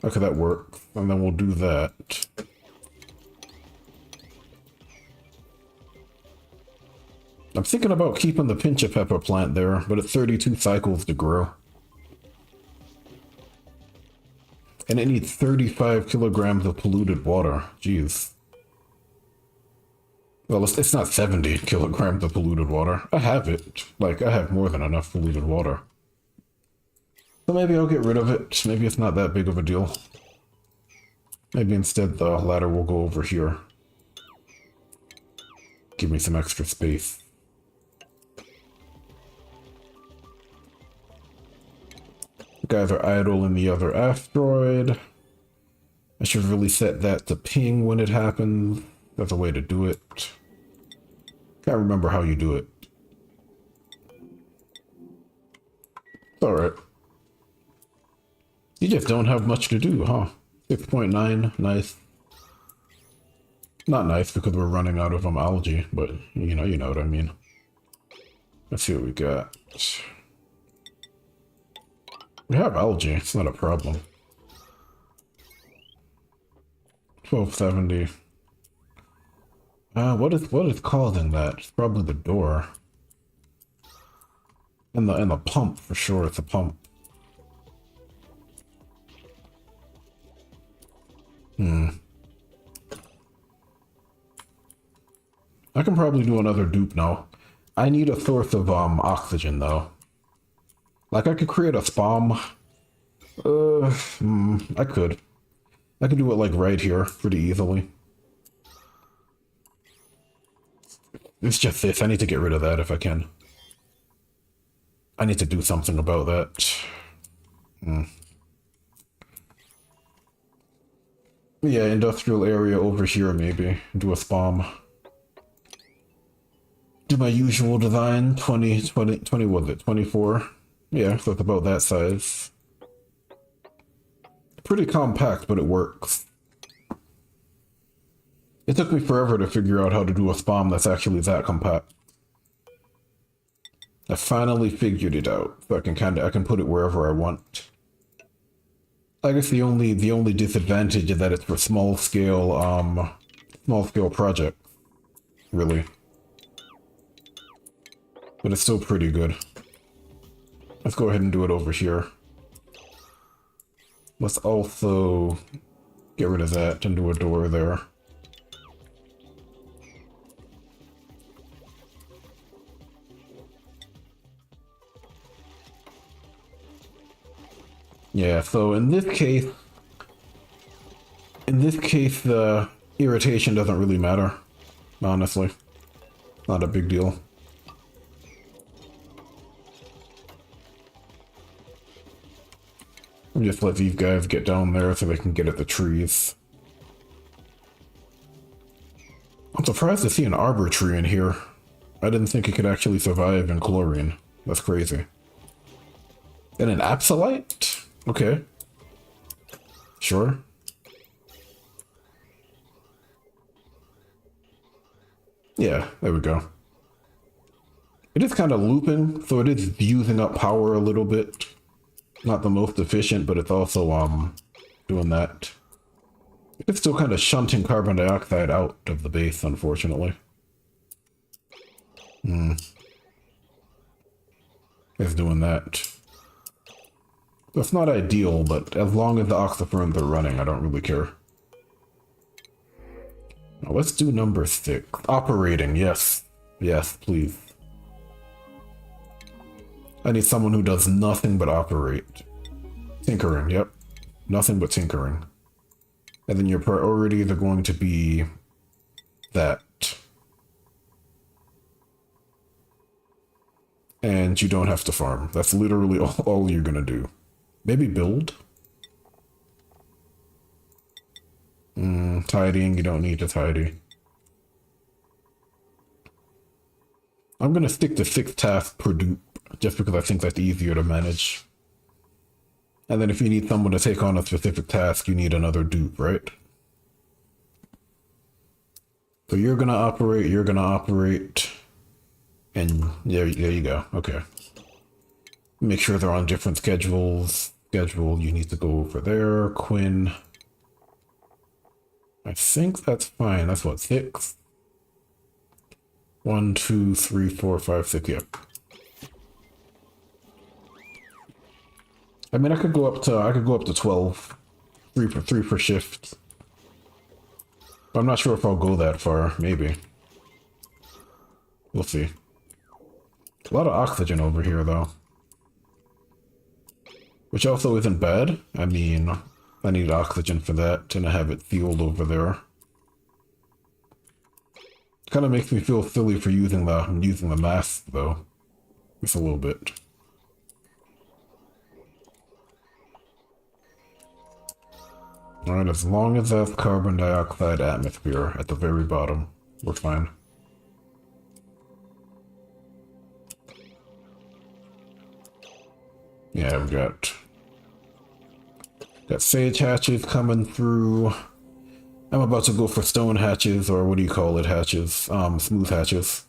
Okay, that works. And then we'll do that. I'm thinking about keeping the pinch of pepper plant there, but it's 32 cycles to grow. And it needs 35 kilograms of polluted water. Jeez. Well, it's not 70 kilograms of polluted water. I have it. Like, I have more than enough polluted water. So maybe I'll get rid of it. Maybe it's not that big of a deal. Maybe instead the ladder will go over here. Give me some extra space. Guys are idle in the other asteroid. I should really set that to ping when it happens. That's a way to do it. Can't remember how you do it. Alright. You just don't have much to do, huh? 6.9, nice. Not nice because we're running out of algae, but you know what I mean. Let's see what we got. We have algae, it's not a problem. 1270. What is causing that? It's probably the door. And the pump for sure, it's a pump. I can probably do another dupe now. I need a source of oxygen though. Like I could create a spam. I could. I could do it like right here pretty easily. It's just this. I need to get rid of that if I can. I need to do something about that. Yeah, industrial area over here maybe. Do a spam. Do my usual design. 20 was it? 24? Yeah, so it's about that size. Pretty compact, but it works. It took me forever to figure out how to do a spam that's actually that compact. I finally figured it out, so I can put it wherever I want. I guess the only disadvantage is that it's for small scale projects, really. But it's still pretty good. Let's go ahead and do it over here. Let's also get rid of that and do a door there. Yeah, so in this case, the irritation doesn't really matter, honestly. Not a big deal. Just let these guys get down there so they can get at the trees. I'm surprised to see an arbor tree in here. I didn't think it could actually survive in chlorine. That's crazy. And an apsolite? Okay. Sure. Yeah, there we go. It is kind of looping, so it is using up power a little bit. Not the most efficient, but it's also doing that. It's still kind of shunting carbon dioxide out of the base, unfortunately. It's doing that. That's not ideal, but as long as the oxyferns are running, I don't really care. Now let's do number 6. Operating, yes. Yes, please. I need someone who does nothing but operate. Tinkering, yep. Nothing but tinkering. And then your priorities are going to be that. And you don't have to farm. That's literally all you're gonna do. Maybe build? Tidying, you don't need to tidy. I'm gonna stick to 6 tasks per dupe, just because I think that's easier to manage. And then if you need someone to take on a specific task, you need another dupe, right? So you're gonna operate, and there you go, okay. Make sure they're on different schedules. You need to go over there, Quinn. I think that's fine, that's what, 6? 1, 2, 3, 4, 5, 6, yep. I mean, I could go up to 12, 3 per shift. But I'm not sure if I'll go that far. Maybe. We'll see. A lot of oxygen over here, though, which also isn't bad. I mean, I need oxygen for that, and I have it fueled over there. Kind of makes me feel silly for using the mask, though. Just a little bit. Alright, as long as that's carbon dioxide atmosphere at the very bottom, we're fine. Yeah, we've got sage hatches coming through. I'm about to go for stone hatches, or what do you call it, hatches? Smooth hatches.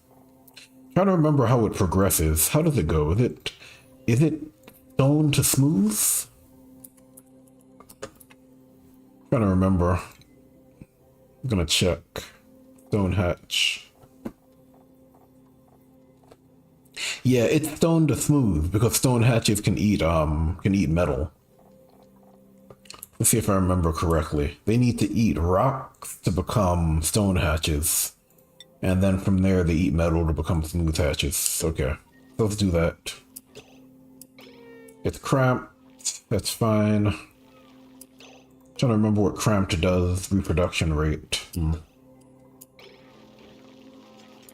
Trying to remember how it progresses. How does it go? Is it stone to smooth? Trying to remember. I'm gonna check. Stone hatch. Yeah, it's stone to smooth because stone hatches can eat metal. Let's see if I remember correctly. They need to eat rocks to become stone hatches. And then from there, they eat metal to become smooth hatches. Okay, so let's do that. It's cramped. That's fine. Trying to remember what cramped does. Reproduction rate.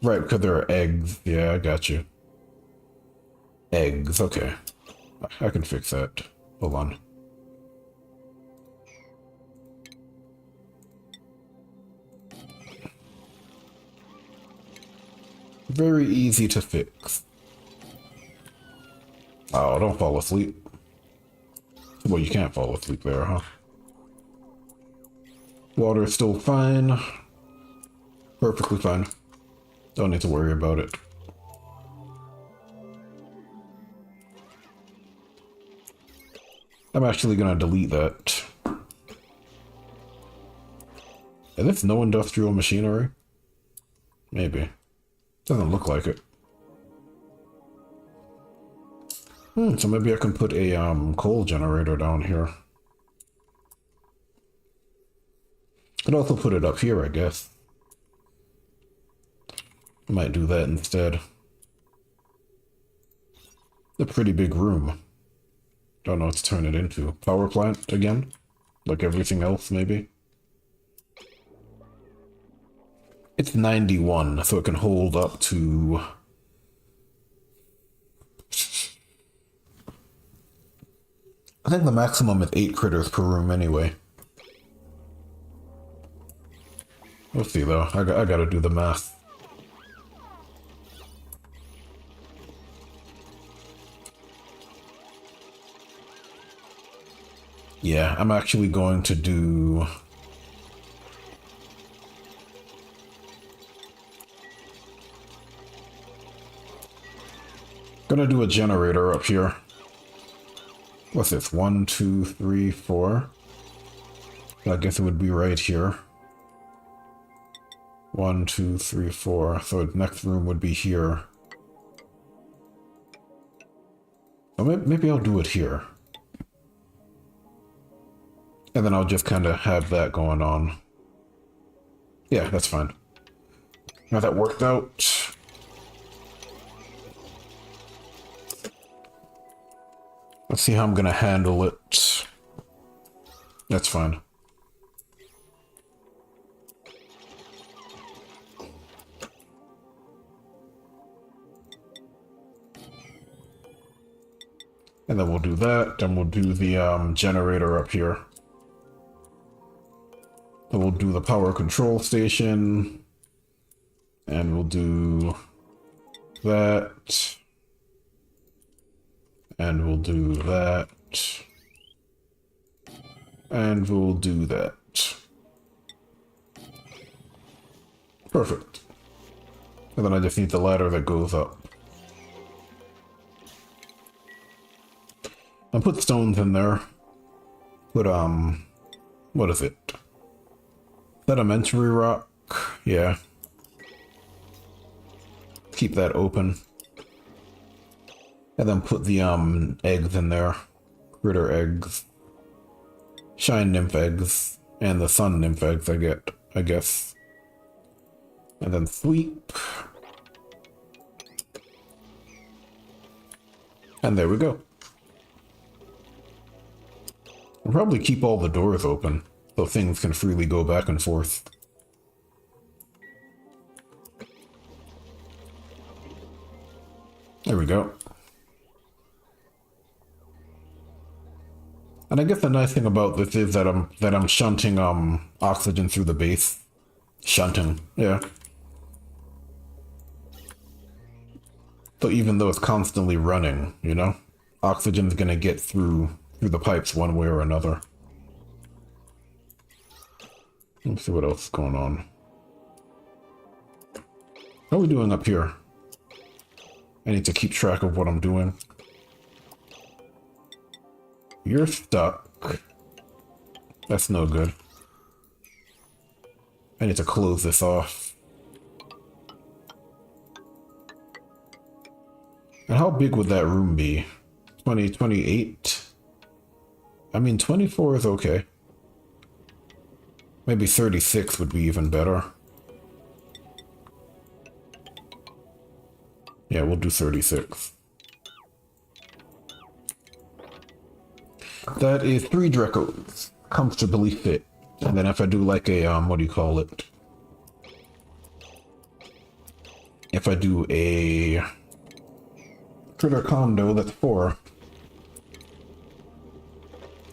Right, because there are eggs. Yeah, I got you. Eggs, okay. I can fix that. Hold on. Very easy to fix. Oh, don't fall asleep. Well, you can't fall asleep there, huh? Water's still fine. Perfectly fine. Don't need to worry about it. I'm actually gonna delete that. Is this no industrial machinery? Maybe. Doesn't look like it. So maybe I can put a coal generator down here. Could also put it up here, I guess. I might do that instead. A pretty big room. Don't know what to turn it into. Power plant again? Like everything else, maybe? It's 91, so it can hold up to... I think the maximum is 8 critters per room anyway. We'll see though. I gotta do the math. Yeah, I'm actually going to do... Gonna do a generator up here. What's this? 1, 2, 3, 4. I guess it would be right here. 1, 2, 3, 4. So the next room would be here. Oh, maybe I'll do it here. And then I'll just kind of have that going on. Yeah, that's fine. Now that worked out. Let's see how I'm gonna handle it. That's fine. And then we'll do that, then we'll do the generator up here. Then we'll do the power control station. And we'll do that. And we'll do that. And we'll do that. Perfect. And then I just need the ladder that goes up. And put stones in there. Put, what is it? Sedimentary rock? Yeah. Keep that open. And then put the, eggs in there. Critter eggs. Shine nymph eggs. And the sun nymph eggs I guess. And then sweep. And there we go. I'll probably keep all the doors open, so things can freely go back and forth. There we go. And I guess the nice thing about this is that I'm shunting oxygen through the base. Shunting, yeah. So even though it's constantly running, you know, oxygen's gonna get through the pipes one way or another. Let's see what else is going on. How are we doing up here? I need to keep track of what I'm doing. You're stuck. That's no good. I need to close this off. And how big would that room be? 20, 28? I mean, 24 is okay. Maybe 36 would be even better. Yeah, we'll do 36. That is 3 Drekos. Comfortably fit. And then if I do like a, what do you call it? If I do a critter condo, that's 4.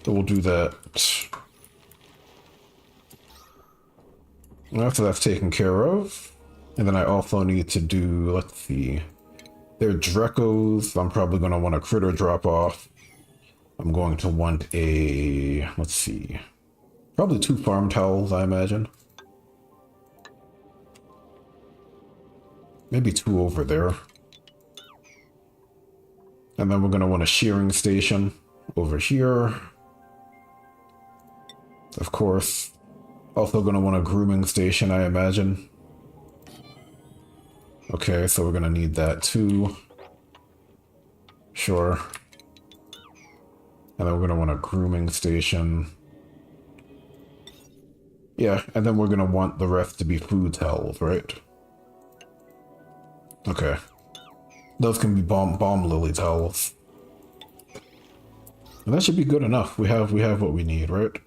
So we'll do that. After that's taken care of. And then I also need to do, let's see. They're Drekos. I'm probably going to want a critter drop off. I'm going to want a, let's see. Probably 2 farm towels, I imagine. Maybe 2 over there. And then we're going to want a shearing station over here. Of course. Also going to want a grooming station, I imagine. Okay, so we're going to need that too. Sure. And then we're going to want a grooming station. Yeah, and then we're going to want the rest to be food towels, right? Okay. Those can be balm lily towels. And that should be good enough. We have what we need, right?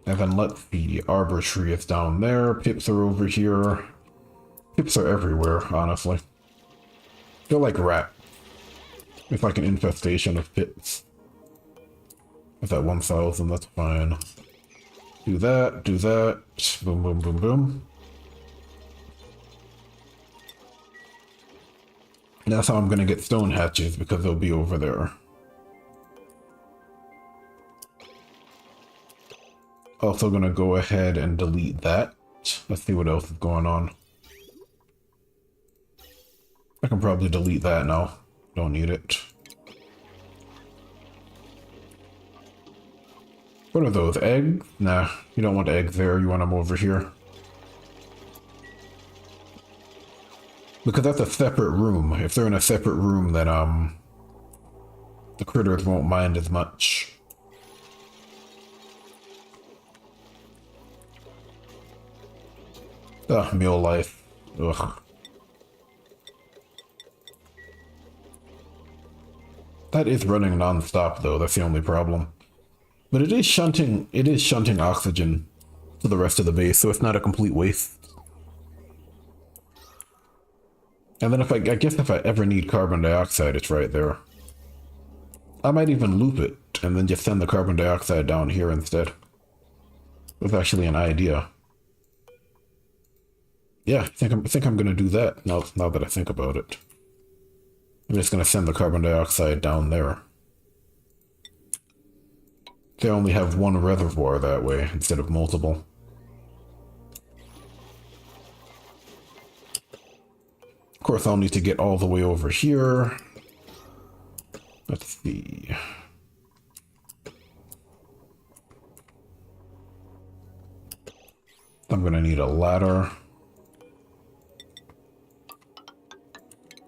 And then let's see, Arbor Tree is down there, pips are over here. Pips are everywhere, honestly. They're like rats. It's like an infestation of pips. It's at 1,000, that's fine. Do that, boom, boom, boom, boom. And that's how I'm gonna get stone hatches, because they'll be over there. Also gonna go ahead and delete that. Let's see what else is going on. I can probably delete that now. Don't need it. What are those, eggs? Nah, you don't want eggs there, you want them over here. Because that's a separate room. If they're in a separate room, then the critters won't mind as much. Ugh, meal life. Ugh. That is running non-stop though, that's the only problem. But it is shunting oxygen to the rest of the base, so it's not a complete waste. And then I guess if I ever need carbon dioxide, it's right there. I might even loop it and then just send the carbon dioxide down here instead. That's actually an idea. Yeah, I think I'm gonna do that now that I think about it. I'm just gonna send the carbon dioxide down there. They only have 1 reservoir that way instead of multiple. Of course, I'll need to get all the way over here. Let's see. I'm gonna need a ladder.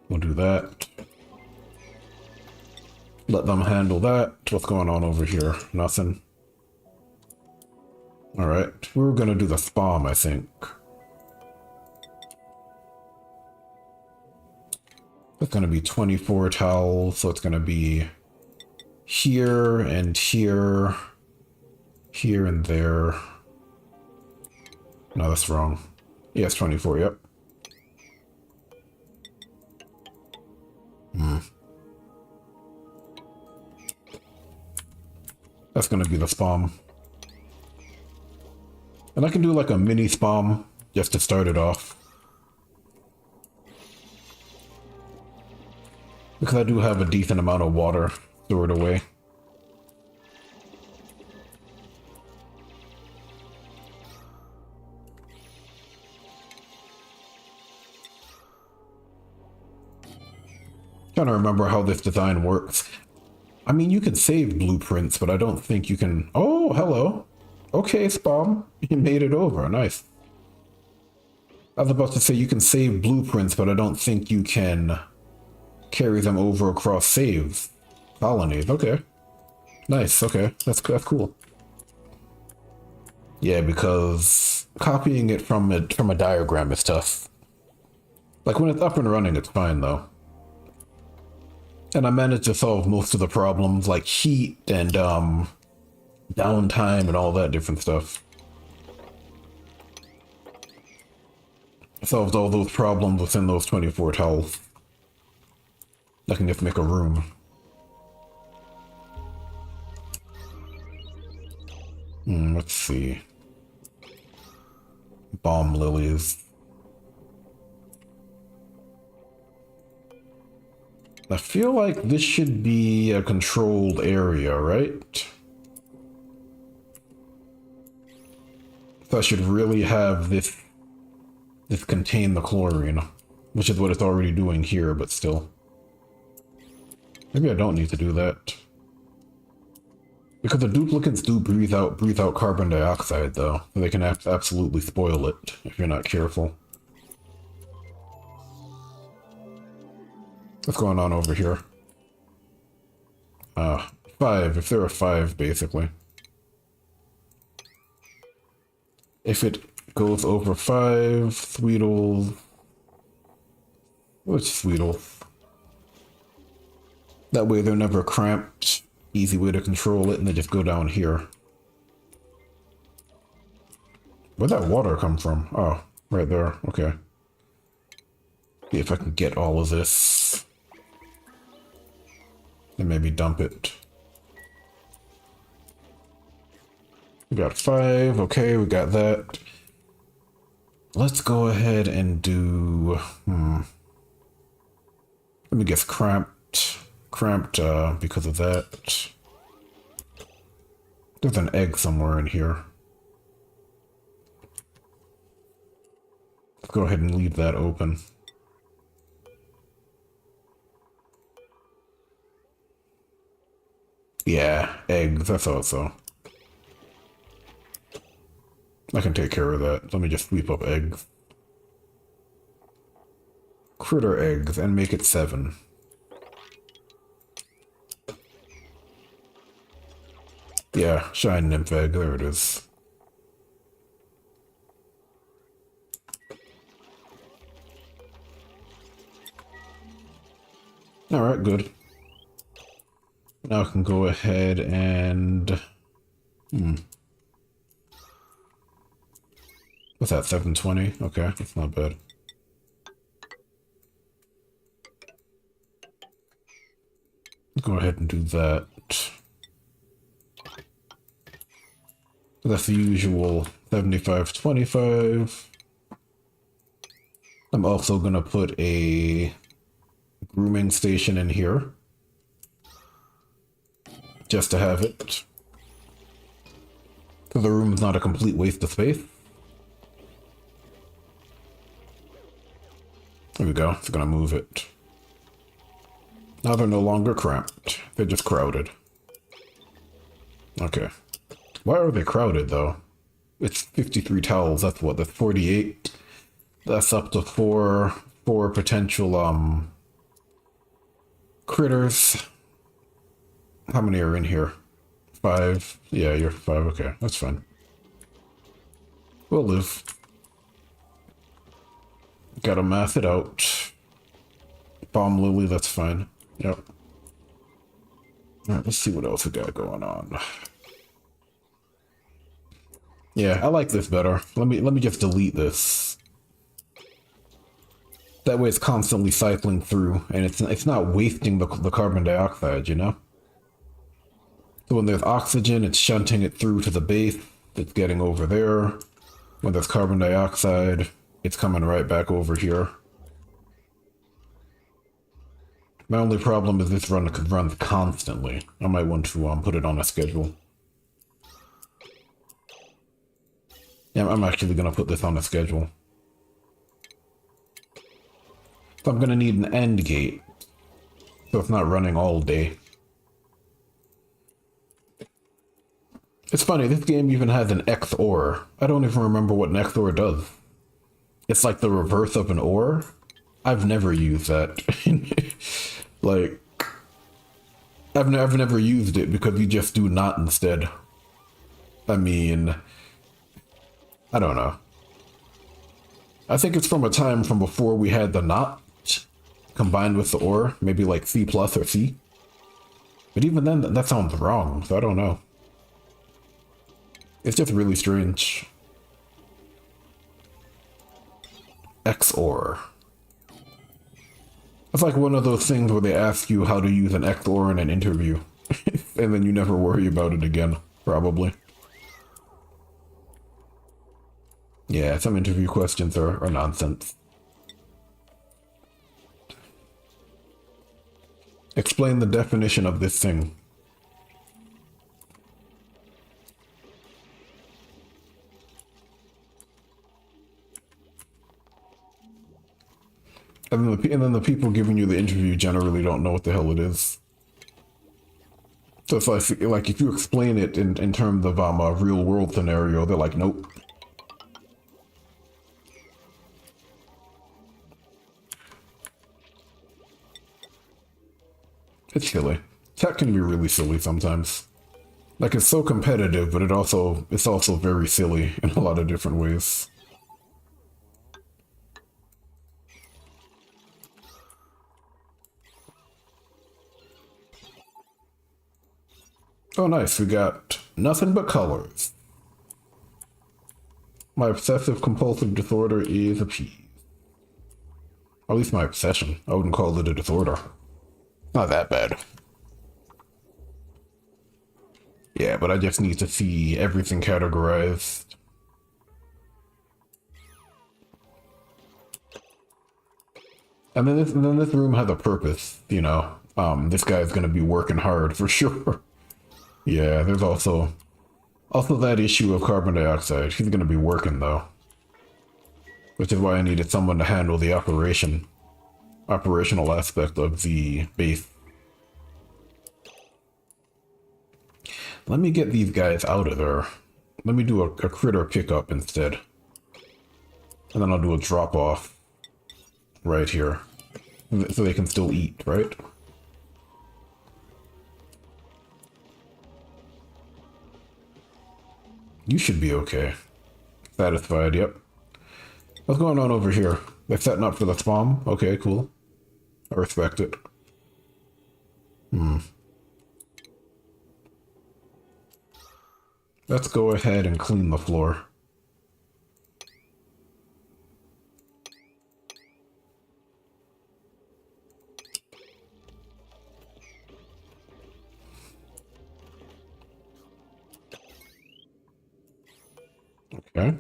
We'll do that. Let them handle that. What's going on over here? Nothing. Alright, we were gonna do the spawn, I think. It's gonna be 24 towels, so it's gonna be here and here, here and there. No, that's wrong. Yes, 24, yep. That's gonna be the spawn. And I can do like a mini spawn just to start it off. Because I do have a decent amount of water stored away. Trying to remember how this design works. I mean, you can save blueprints, but I don't think you can... Oh, hello. Okay, Spawn. You made it over. Nice. I was about to say you can save blueprints, but I don't think you can carry them over across saves. Colonies. Okay. Nice. Okay. That's cool. Yeah, because copying it from a diagram is tough. Like when it's up and running, it's fine though. And I managed to solve most of the problems like heat and downtime and all that different stuff. I solved all those problems within those 24 tiles. I can just make a room. Let's see. Bomb lilies. I feel like this should be a controlled area, right? So I should really have this contain the chlorine, which is what it's already doing here, but still. Maybe I don't need to do that. Because the duplicates do breathe out carbon dioxide, though. So they can absolutely spoil it if you're not careful. What's going on over here? 5. If there are 5, basically. If it goes over 5, Sweetles... Which Sweetles? That way they're never cramped. Easy way to control it, and they just go down here. Where'd that water come from? Oh, right there. Okay. See if I can get all of this. And maybe dump it. We got 5. Okay, we got that. Let's go ahead and do... Let me guess, cramped because of that. There's an egg somewhere in here. Let's go ahead and leave that open. Yeah, eggs, I thought so. I can take care of that. Let me just sweep up eggs. Critter eggs and make it 7. Yeah, shine nymph egg, there it is. Alright, good. Now I can go ahead and... What's that, 720? Okay, that's not bad. Go ahead and do that. That's the usual 75-25. I'm also gonna put a grooming station in here. Just to have it. So the room is not a complete waste of space. There we go, it's gonna move it. Now they're no longer cramped, they're just crowded. Okay. Why are they crowded though? It's 53 towels, that's what, that's 48? That's up to four potential, critters. How many are in here? 5? Yeah, you're 5, okay, that's fine. We'll live. Gotta math it out. Bomb lily, that's fine. Yep. Alright, let's see what else we got going on. Yeah, I like this better. Let me just delete this. That way it's constantly cycling through, and it's not wasting the carbon dioxide, you know? So when there's oxygen, it's shunting it through to the base. It's getting over there. When there's carbon dioxide, it's coming right back over here. My only problem is this runs constantly. I might want to put it on a schedule. Yeah, I'm actually gonna put this on a schedule. So I'm gonna need an end gate, so it's not running all day. It's funny, this game even has an XOR. I don't even remember what an XOR does. It's like the reverse of an OR. I've never used that. Like, I've never used it because you just do not instead. I mean, I don't know. I think it's from a time from before we had the not combined with the or, maybe like C plus or C. But even then, that sounds wrong, so I don't know. It's just really strange. XOR. It's like one of those things where they ask you how to use an XOR in an interview, and then you never worry about it again, probably. Yeah, some interview questions are nonsense. Explain the definition of this thing. And then the people giving you the interview generally don't know what the hell it is. So it's like if you explain it in terms of a real world scenario, they're like, nope. It's silly. Tech can be really silly sometimes. Like it's so competitive, but it's also very silly in a lot of different ways. Oh nice, we got nothing but colors. My obsessive compulsive disorder is appeased. At least my obsession. I wouldn't call it a disorder. Not that bad. Yeah, but I just need to see everything categorized. And then this room has a purpose, you know. This guy's gonna be working hard for sure. Yeah, there's also that issue of carbon dioxide. He's gonna be working though. Which is why I needed someone to handle the operational aspect of the base. Let me get these guys out of there. Let me do a critter pickup instead. And then I'll do a drop off right here. So they can still eat, right? You should be okay. Satisfied, yep. What's going on over here? They're setting up for the spawn? Okay, cool. I respect it. Let's go ahead and clean the floor. Okay.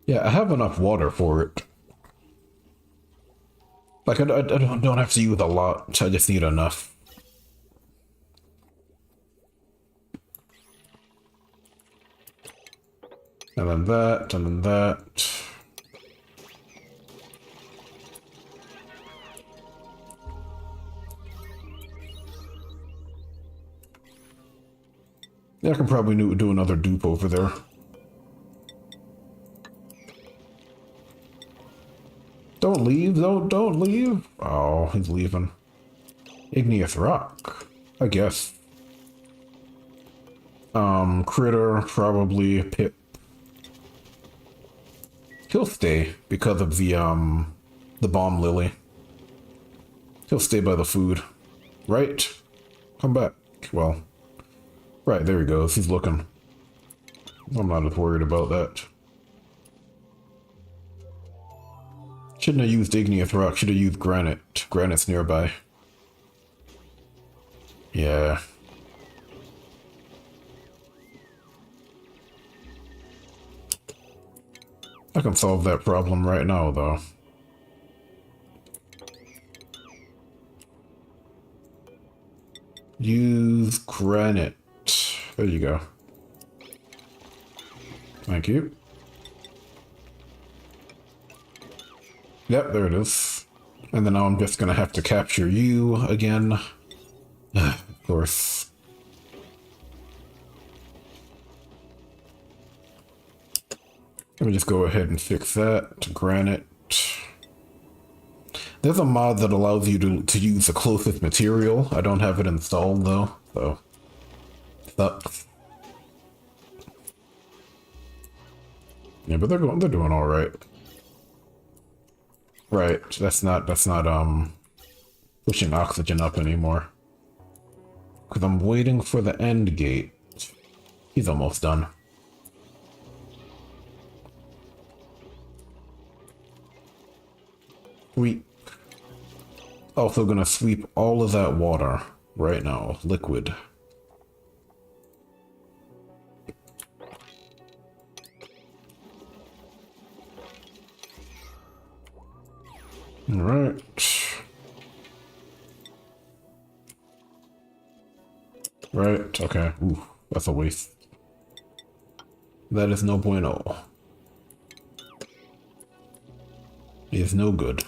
Yeah, I have enough water for it. Like, I don't have to use a lot, I just need enough. And then that, and then that. Yeah, I can probably do another dupe over there. Don't leave, don't leave. Oh, he's leaving. Igneous rock, I guess. Critter, probably Pip. He'll stay because of the bomb lily. He'll stay by the food. Right? Come back. Well, right, there he goes. He's looking. I'm not as worried about that. Shouldn't have used igneous rock, should have used granite. Granite's nearby. Yeah. I can solve that problem right now, though. Use granite. There you go. Thank you. Yep, there it is. And then now I'm just gonna have to capture you again. Of course. Let me just go ahead and fix that. Granite. There's a mod that allows you to use the closest material. I don't have it installed though, so sucks. Yeah, but they're doing all right. Right, that's not pushing oxygen up anymore. Because I'm waiting for the end gate. He's almost done. Sweep. Also gonna sweep all of that water right now. Liquid. Alright. Right, okay. Ooh, that's a waste. That is no bueno. It is no good.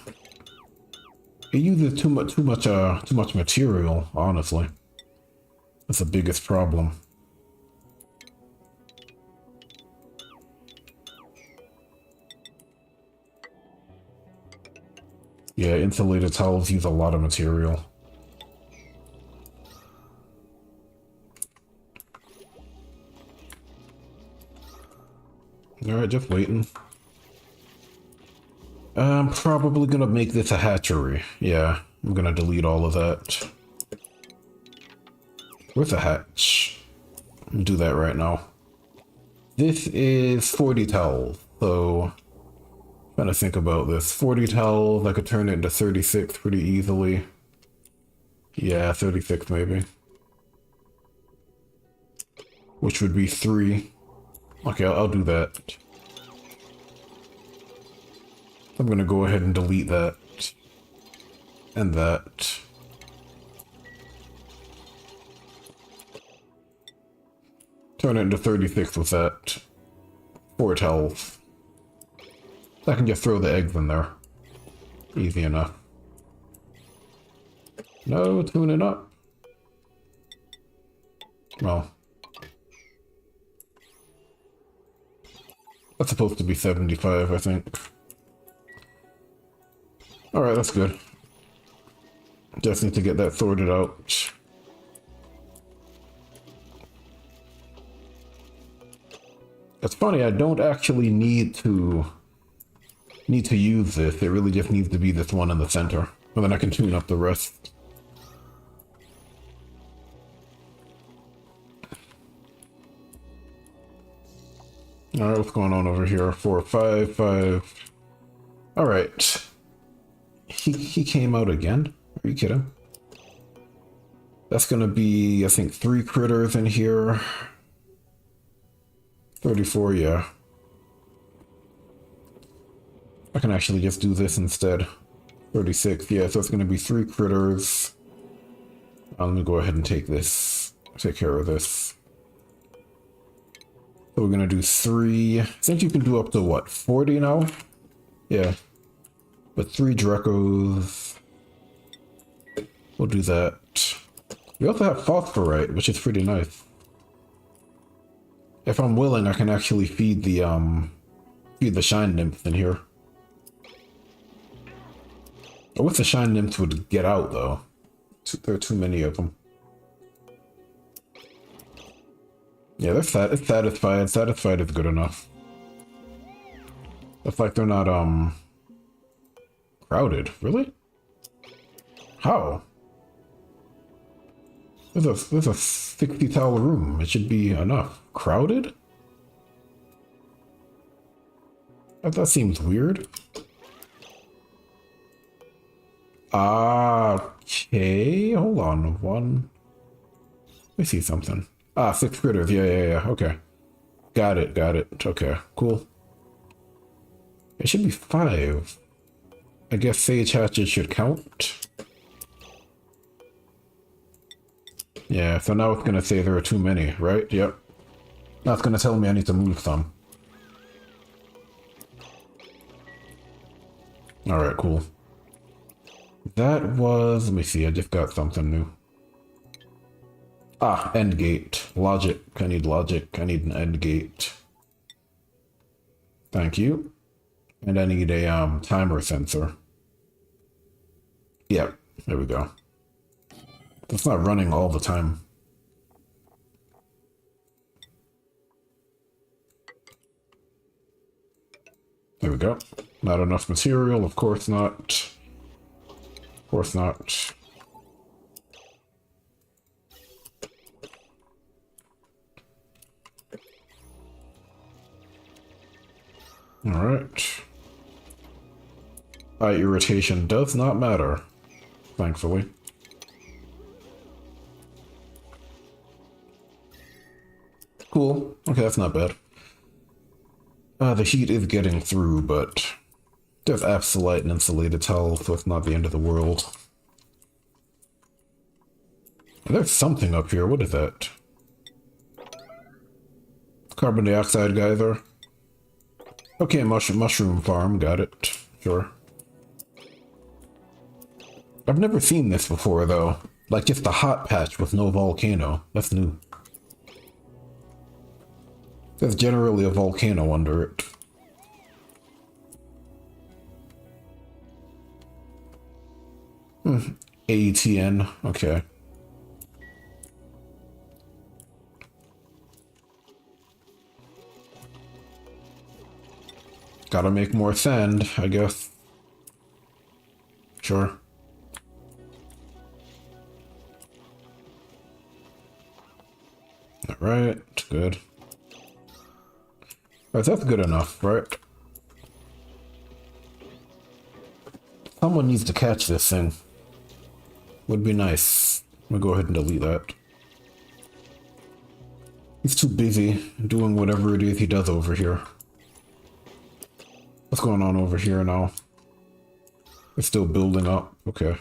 It uses too much material, honestly. That's the biggest problem. Yeah, insulated towels use a lot of material. Alright, just waiting. I'm probably gonna make this a hatchery. Yeah, I'm gonna delete all of that. Where's the hatch? Do that right now. This is 40 towels, so trying to think about this. 40 towels, I could turn it into 36 pretty easily. Yeah, 36 maybe. Which would be 3. Okay, I'll do that. I'm gonna go ahead and delete that. And that. Turn it into 36 with that. 4 towels. I can just throw the eggs in there. Easy enough. No, tuning up. Well. That's supposed to be 75, I think. Alright, that's good. Just need to get that sorted out. It's funny, I don't actually need to use this. It really just needs to be this one in the center. And then I can tune up the rest. Alright, what's going on over here? 4, 5, 5. Alright. He came out again? Are you kidding? That's gonna be, I think, 3 critters in here. 34, yeah. I can actually just do this instead. 36, yeah, so it's gonna be 3 critters. Let me go ahead and take care of this. So we're gonna do 3. I think you can do up to what, 40 now? Yeah. But 3 Drecos. We'll do that. We also have phosphorite, which is pretty nice. If I'm willing, I can actually feed the shine nymphs in here. I wish the shine nymphs would get out though. There are too many of them. Yeah, it's satisfied. Satisfied is good enough. It's like they're not crowded. Really? How? There's a 60 towel room. It should be enough. Crowded? That seems weird. Okay, hold on. Let me see something. 6 critters. Yeah. Okay. Got it. Okay, cool. It should be 5. I guess sage hatches should count. Yeah, so now it's gonna say there are too many, right? Yep. Now it's gonna tell me I need to move some. Alright, cool. That was... let me see, I just got something new. End gate. Logic. I need logic. I need an end gate. Thank you. And I need a timer sensor. Yep, there we go. It's not running all the time. There we go. Not enough material, of course not. Of course not. Alright. Eye irritation does not matter, thankfully. Cool. Okay, that's not bad. The heat is getting through, but there's Absolite and Insulated Towel, so it's not the end of the world. There's something up here. What is that? Carbon dioxide geyser. Okay, mushroom farm. Got it. Sure. I've never seen this before, though. Like, just a hot patch with no volcano. That's new. There's generally a volcano under it. ATN. Okay. Gotta make more sand, I guess. Sure. Alright, good. Alright, that's good enough, right? Someone needs to catch this thing. Would be nice. I'm gonna go ahead and delete that. He's too busy doing whatever it is he does over here. What's going on over here now? It's still building up. Okay.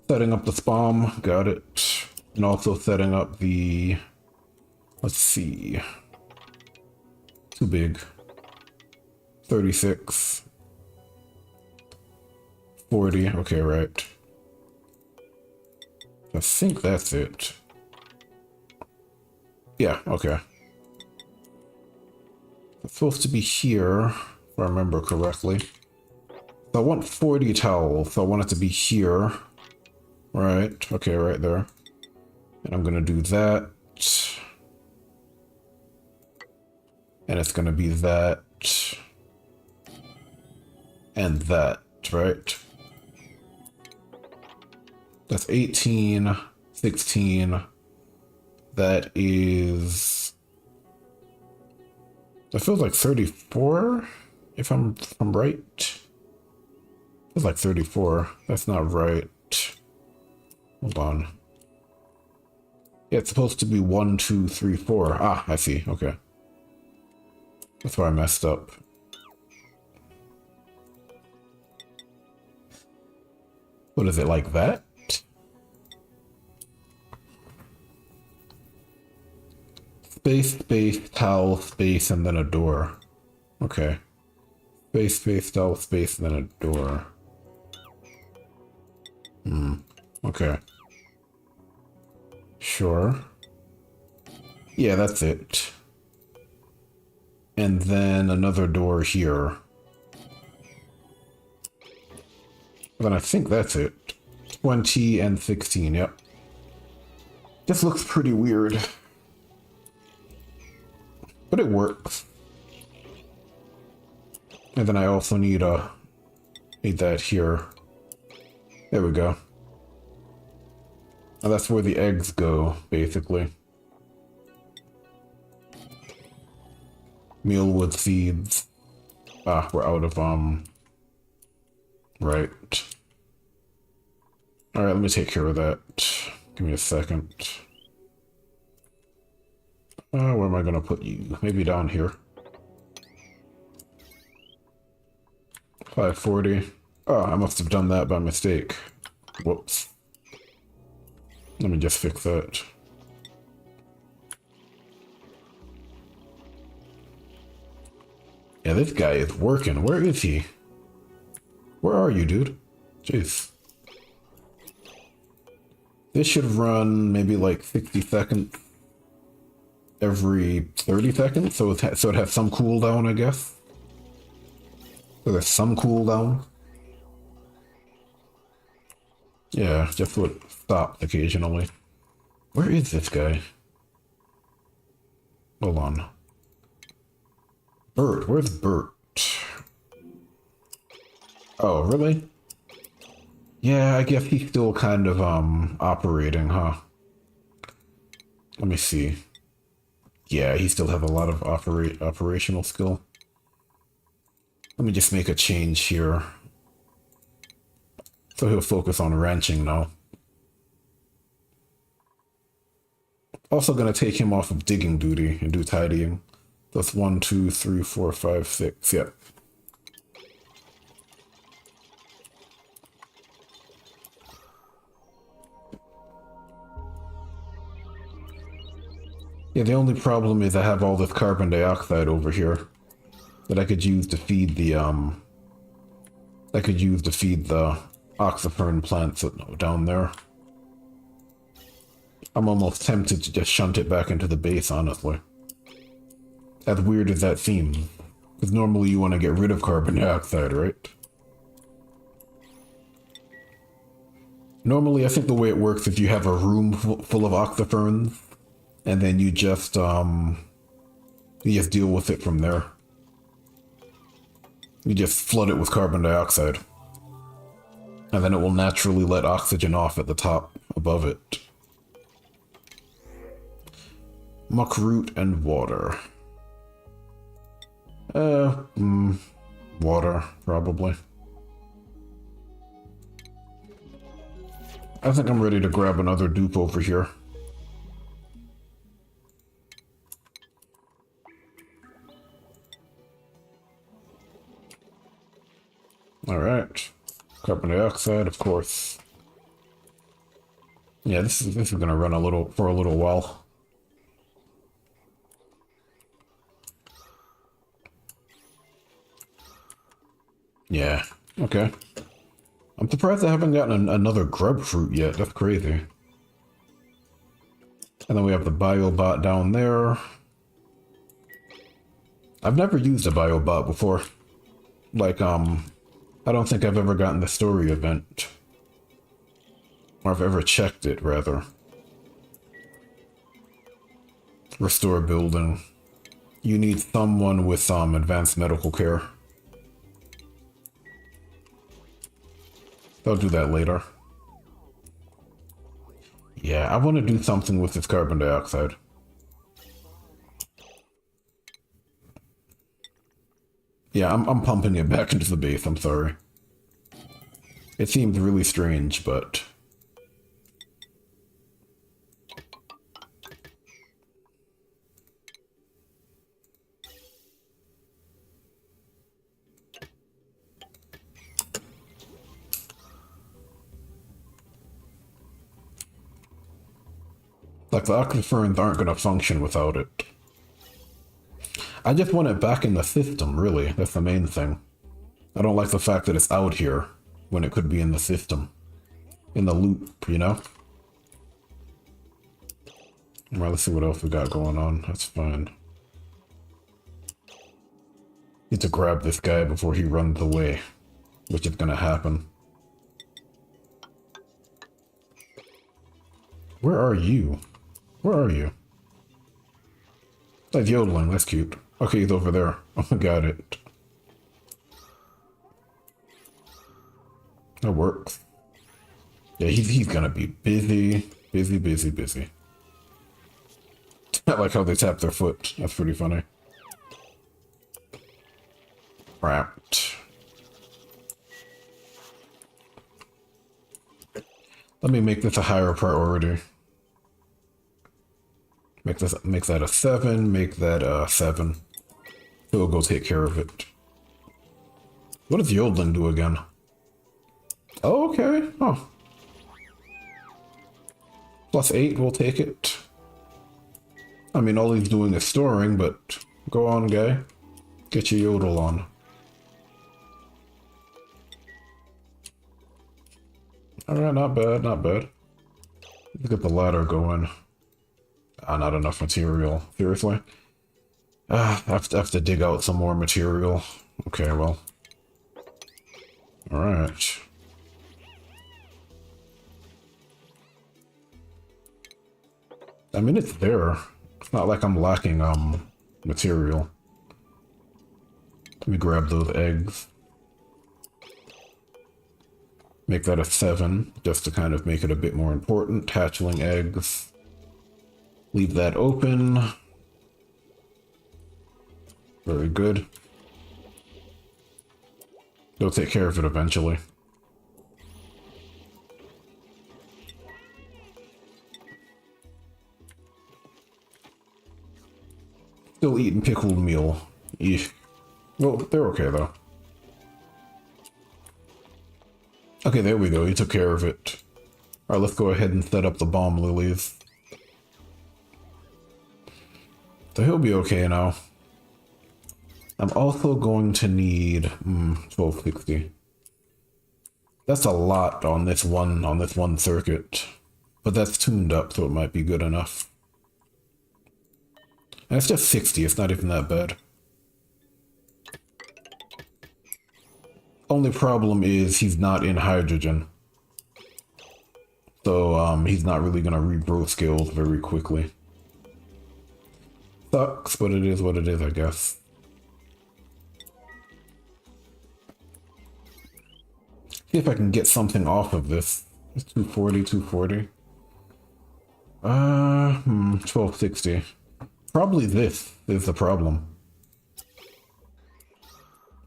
Setting up the spawn. Got it. And also setting up the... Let's see. Too big. 36. 40. Okay, right. I think that's it. Yeah, okay. It's supposed to be here, if I remember correctly. So I want 40 towels, so I want it to be here. Right, okay, right there. And I'm gonna do that. And it's gonna be that. And that, right? That's 18, 16. That is... That feels like 34, if I'm right. Feels like 34. That's not right. Hold on. Yeah, it's supposed to be 1, 2, 3, 4. Ah, I see. Okay. That's where I messed up. What is it, like that? Space, space, towel, space, and then a door. Okay. Space, space, towel, space, and then a door. Okay. Sure. Yeah, that's it. And then another door here. Then I think that's it. 20 and 16, yep. This looks pretty weird. But it works. And then I also need that here. There we go. And that's where the eggs go, basically. Mealwood seeds. Ah, we're out of, right. Alright, let me take care of that. Give me a second. Where am I gonna put you? Maybe down here. 540. Oh, I must have done that by mistake. Whoops. Let me just fix that. Yeah, this guy is working. Where is he? Where are you, dude? Jeez. This should run maybe like 60 seconds every 30 seconds, so it has some cooldown, I guess. So there's some cooldown. Yeah, just would stop occasionally. Where is this guy? Hold on. Bert, where's Bert? Oh, really? Yeah, I guess he's still kind of, operating, huh? Let me see. Yeah, he still have a lot of operational skill. Let me just make a change here. So he'll focus on ranching now. Also gonna take him off of digging duty and do tidying. That's 1, 2, 3, 4, 5, 6. Yep. Yeah, the only problem is I have all this carbon dioxide over here that I could use to feed the oxyfern plants down there. I'm almost tempted to just shunt it back into the base, honestly. As weird as that seems. Because normally you want to get rid of carbon dioxide, right? Normally, I think the way it works is you have a room full of oxyferns, and then you just deal with it from there. You just flood it with carbon dioxide. And then it will naturally let oxygen off at the top above it. Muckroot and water. Water, probably. I think I'm ready to grab another dupe over here. Alright. Carbon dioxide, of course. Yeah, this is gonna run a little while. Yeah, okay. I'm surprised I haven't gotten another grub fruit yet. That's crazy. And then we have the biobot down there. I've never used a biobot before. Like, I don't think I've ever gotten the story event. Or I've ever checked it, rather. Restore building. You need someone with advanced medical care. I'll do that later. Yeah, I want to do something with this carbon dioxide. Yeah, I'm pumping it back into the base, I'm sorry. It seems really strange, but... like, the oxyferns aren't going to function without it. I just want it back in the system, really. That's the main thing. I don't like the fact that it's out here when it could be in the system. In the loop, you know? Well, let's see what else we got going on. That's fine. Need to grab this guy before he runs away, which is gonna happen. Where are you? Where are you? Like yodeling, that's cute. Okay, he's over there. Oh, got it. That works. Yeah, he's gonna be busy. Busy, busy, busy. I like how they tap their foot. That's pretty funny. Wrapped. Let me make this a higher priority. Make that a 7, make that a 7. He'll go take care of it. What does Yodeling do again? Oh, okay. Oh. +8, we'll take it. I mean, all he's doing is storing, but go on, guy. Get your Yodel on. Alright, not bad, not bad. Let's get the ladder going. Not enough material. Seriously? I have to dig out some more material. Okay, well. Alright. I mean, it's there. It's not like I'm lacking, material. Let me grab those eggs. Make that a 7, just to kind of make it a bit more important. Hatchling eggs. Leave that open. Very good. They'll take care of it eventually. Still eating pickled meal. Eesh. Well, they're okay though. Okay, there we go. He took care of it. Alright, let's go ahead and set up the bomb lilies. So he'll be okay now. I'm also going to need 1260. That's a lot on this one circuit. But that's tuned up, so it might be good enough. And it's just 60, it's not even that bad. Only problem is he's not in hydrogen. So he's not really gonna regrow skills very quickly. Sucks, but it is what it is, I guess. See if I can get something off of this. It's 240, 240. 1260. Probably this is the problem.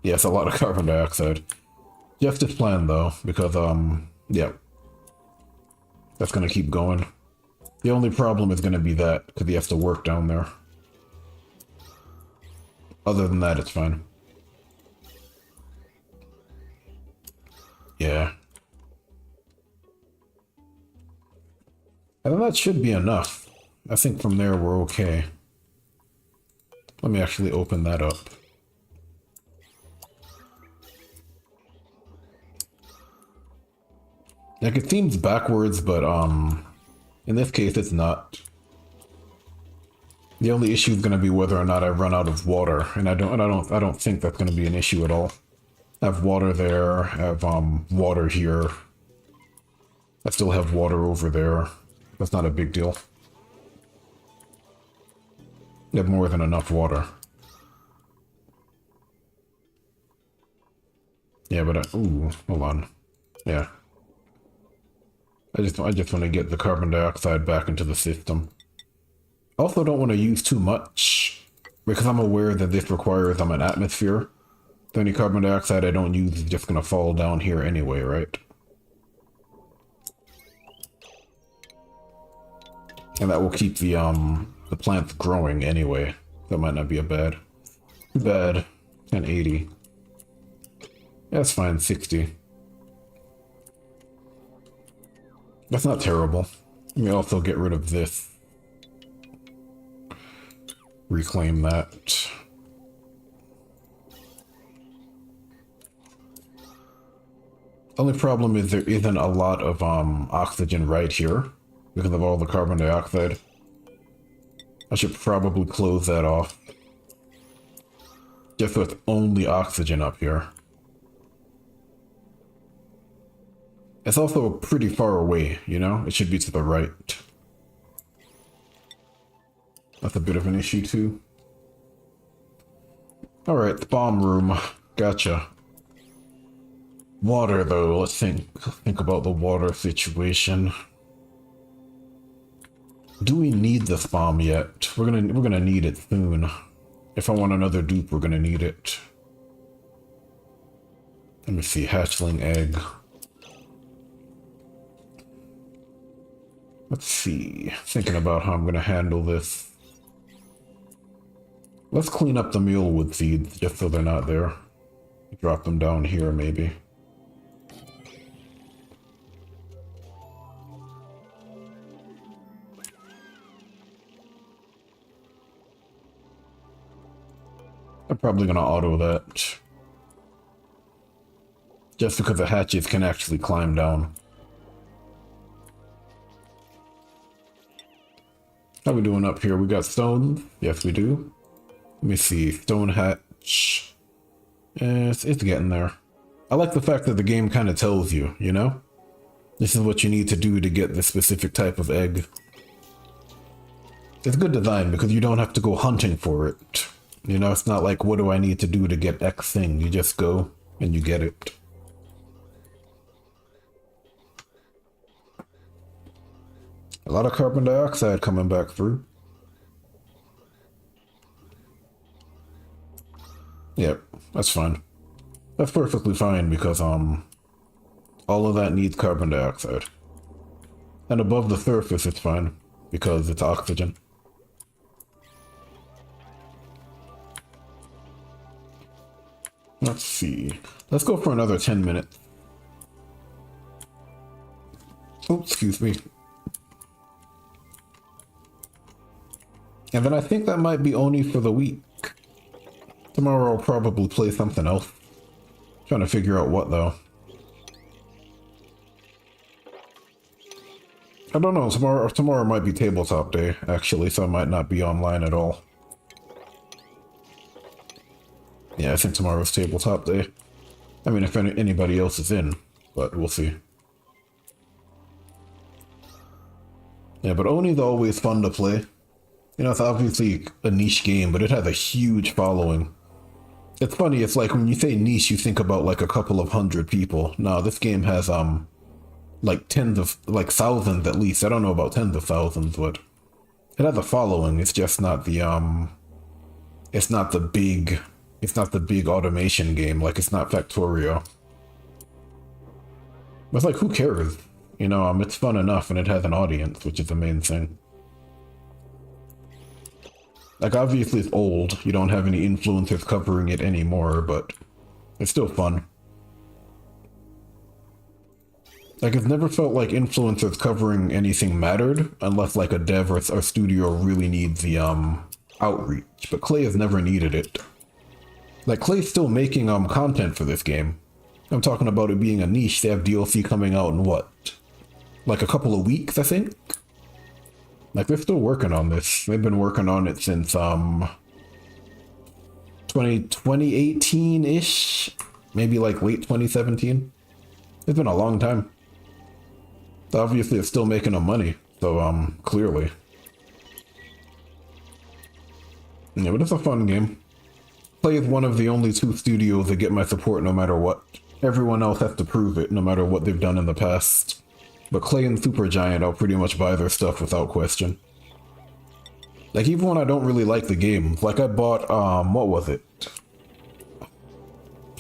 Yes, a lot of carbon dioxide. Just as planned though, because yeah. That's gonna keep going. The only problem is gonna be that, because he has to work down there. Other than that, it's fine. Yeah. And that should be enough. I think from there we're okay. Let me actually open that up. Like, it seems backwards, but in this case it's not. The only issue is going to be whether or not I run out of water, and I don't think that's going to be an issue at all. I have water there, I have water here. I still have water over there. That's not a big deal. You have more than enough water. Yeah, but ooh, hold on. Yeah. I just want to get the carbon dioxide back into the system. Also don't want to use too much, because I'm aware that this requires an atmosphere. So any carbon dioxide I don't use is just going to fall down here anyway, right? And that will keep the plants growing anyway. That might not be a bad. Too bad. And 80. Yeah, that's fine, 60. That's not terrible. Let me also get rid of this. Reclaim that. Only problem is there isn't a lot of oxygen right here because of all the carbon dioxide. I should probably close that off. Just so it's only oxygen up here. It's also pretty far away, you know? It should be to the right. That's a bit of an issue too. Alright, the bomb room. Gotcha. Water though, let's think about the water situation. Do we need this bomb yet? We're gonna need it soon. If I want another dupe, we're gonna need it. Let me see, hatchling egg. Let's see, thinking about how I'm gonna handle this. Let's clean up the mulewood seeds just so they're not there. Drop them down here maybe. I'm probably gonna auto that. Just because the hatches can actually climb down. How we doing up here? We got stone? Yes, we do. Let me see. Stone hatch. It's getting there. I like the fact that the game kind of tells you, you know? This is what you need to do to get this specific type of egg. It's good design because you don't have to go hunting for it. You know, it's not like, what do I need to do to get X thing? You just go and you get it. A lot of carbon dioxide coming back through. Yep, that's fine. That's perfectly fine because all of that needs carbon dioxide. And above the surface it's fine because it's oxygen. Let's see. Let's go for another 10 minutes. Oh, excuse me. And then I think that might be only for the week. Tomorrow I'll probably play something else. Trying to figure out what though. I don't know, tomorrow might be tabletop day, actually, so I might not be online at all. Yeah, I think tomorrow's tabletop day. I mean, if anybody else is in, but we'll see. Yeah, but Oni's always fun to play. You know, it's obviously a niche game, but it has a huge following. It's funny, it's like when you say niche, you think about like a couple of hundred people. No, this game has, like thousands at least. I don't know about tens of thousands, but it has a following. It's just not the, it's not the big automation game. Like, it's not Factorio. But it's like, who cares? You know, it's fun enough and it has an audience, which is the main thing. Like, obviously it's old. You don't have any influencers covering it anymore, but it's still fun. Like, it's never felt like influencers covering anything mattered, unless like a dev or studio really needs the outreach. But Klei has never needed it. Like, Klei's still making content for this game. I'm talking about it being a niche. They have DLC coming out in what? Like a couple of weeks, I think? Like, they're still working on this. They've been working on it since 2018-ish? Maybe like late 2017? It's been a long time. Obviously, it's still making them money, so, clearly. Yeah, but it's a fun game. Klei is one of the only two studios that get my support no matter what. Everyone else has to prove it, no matter what they've done in the past. But Klei and Supergiant, I'll pretty much buy their stuff without question. Like, even when I don't really like the game, like I bought, what was it?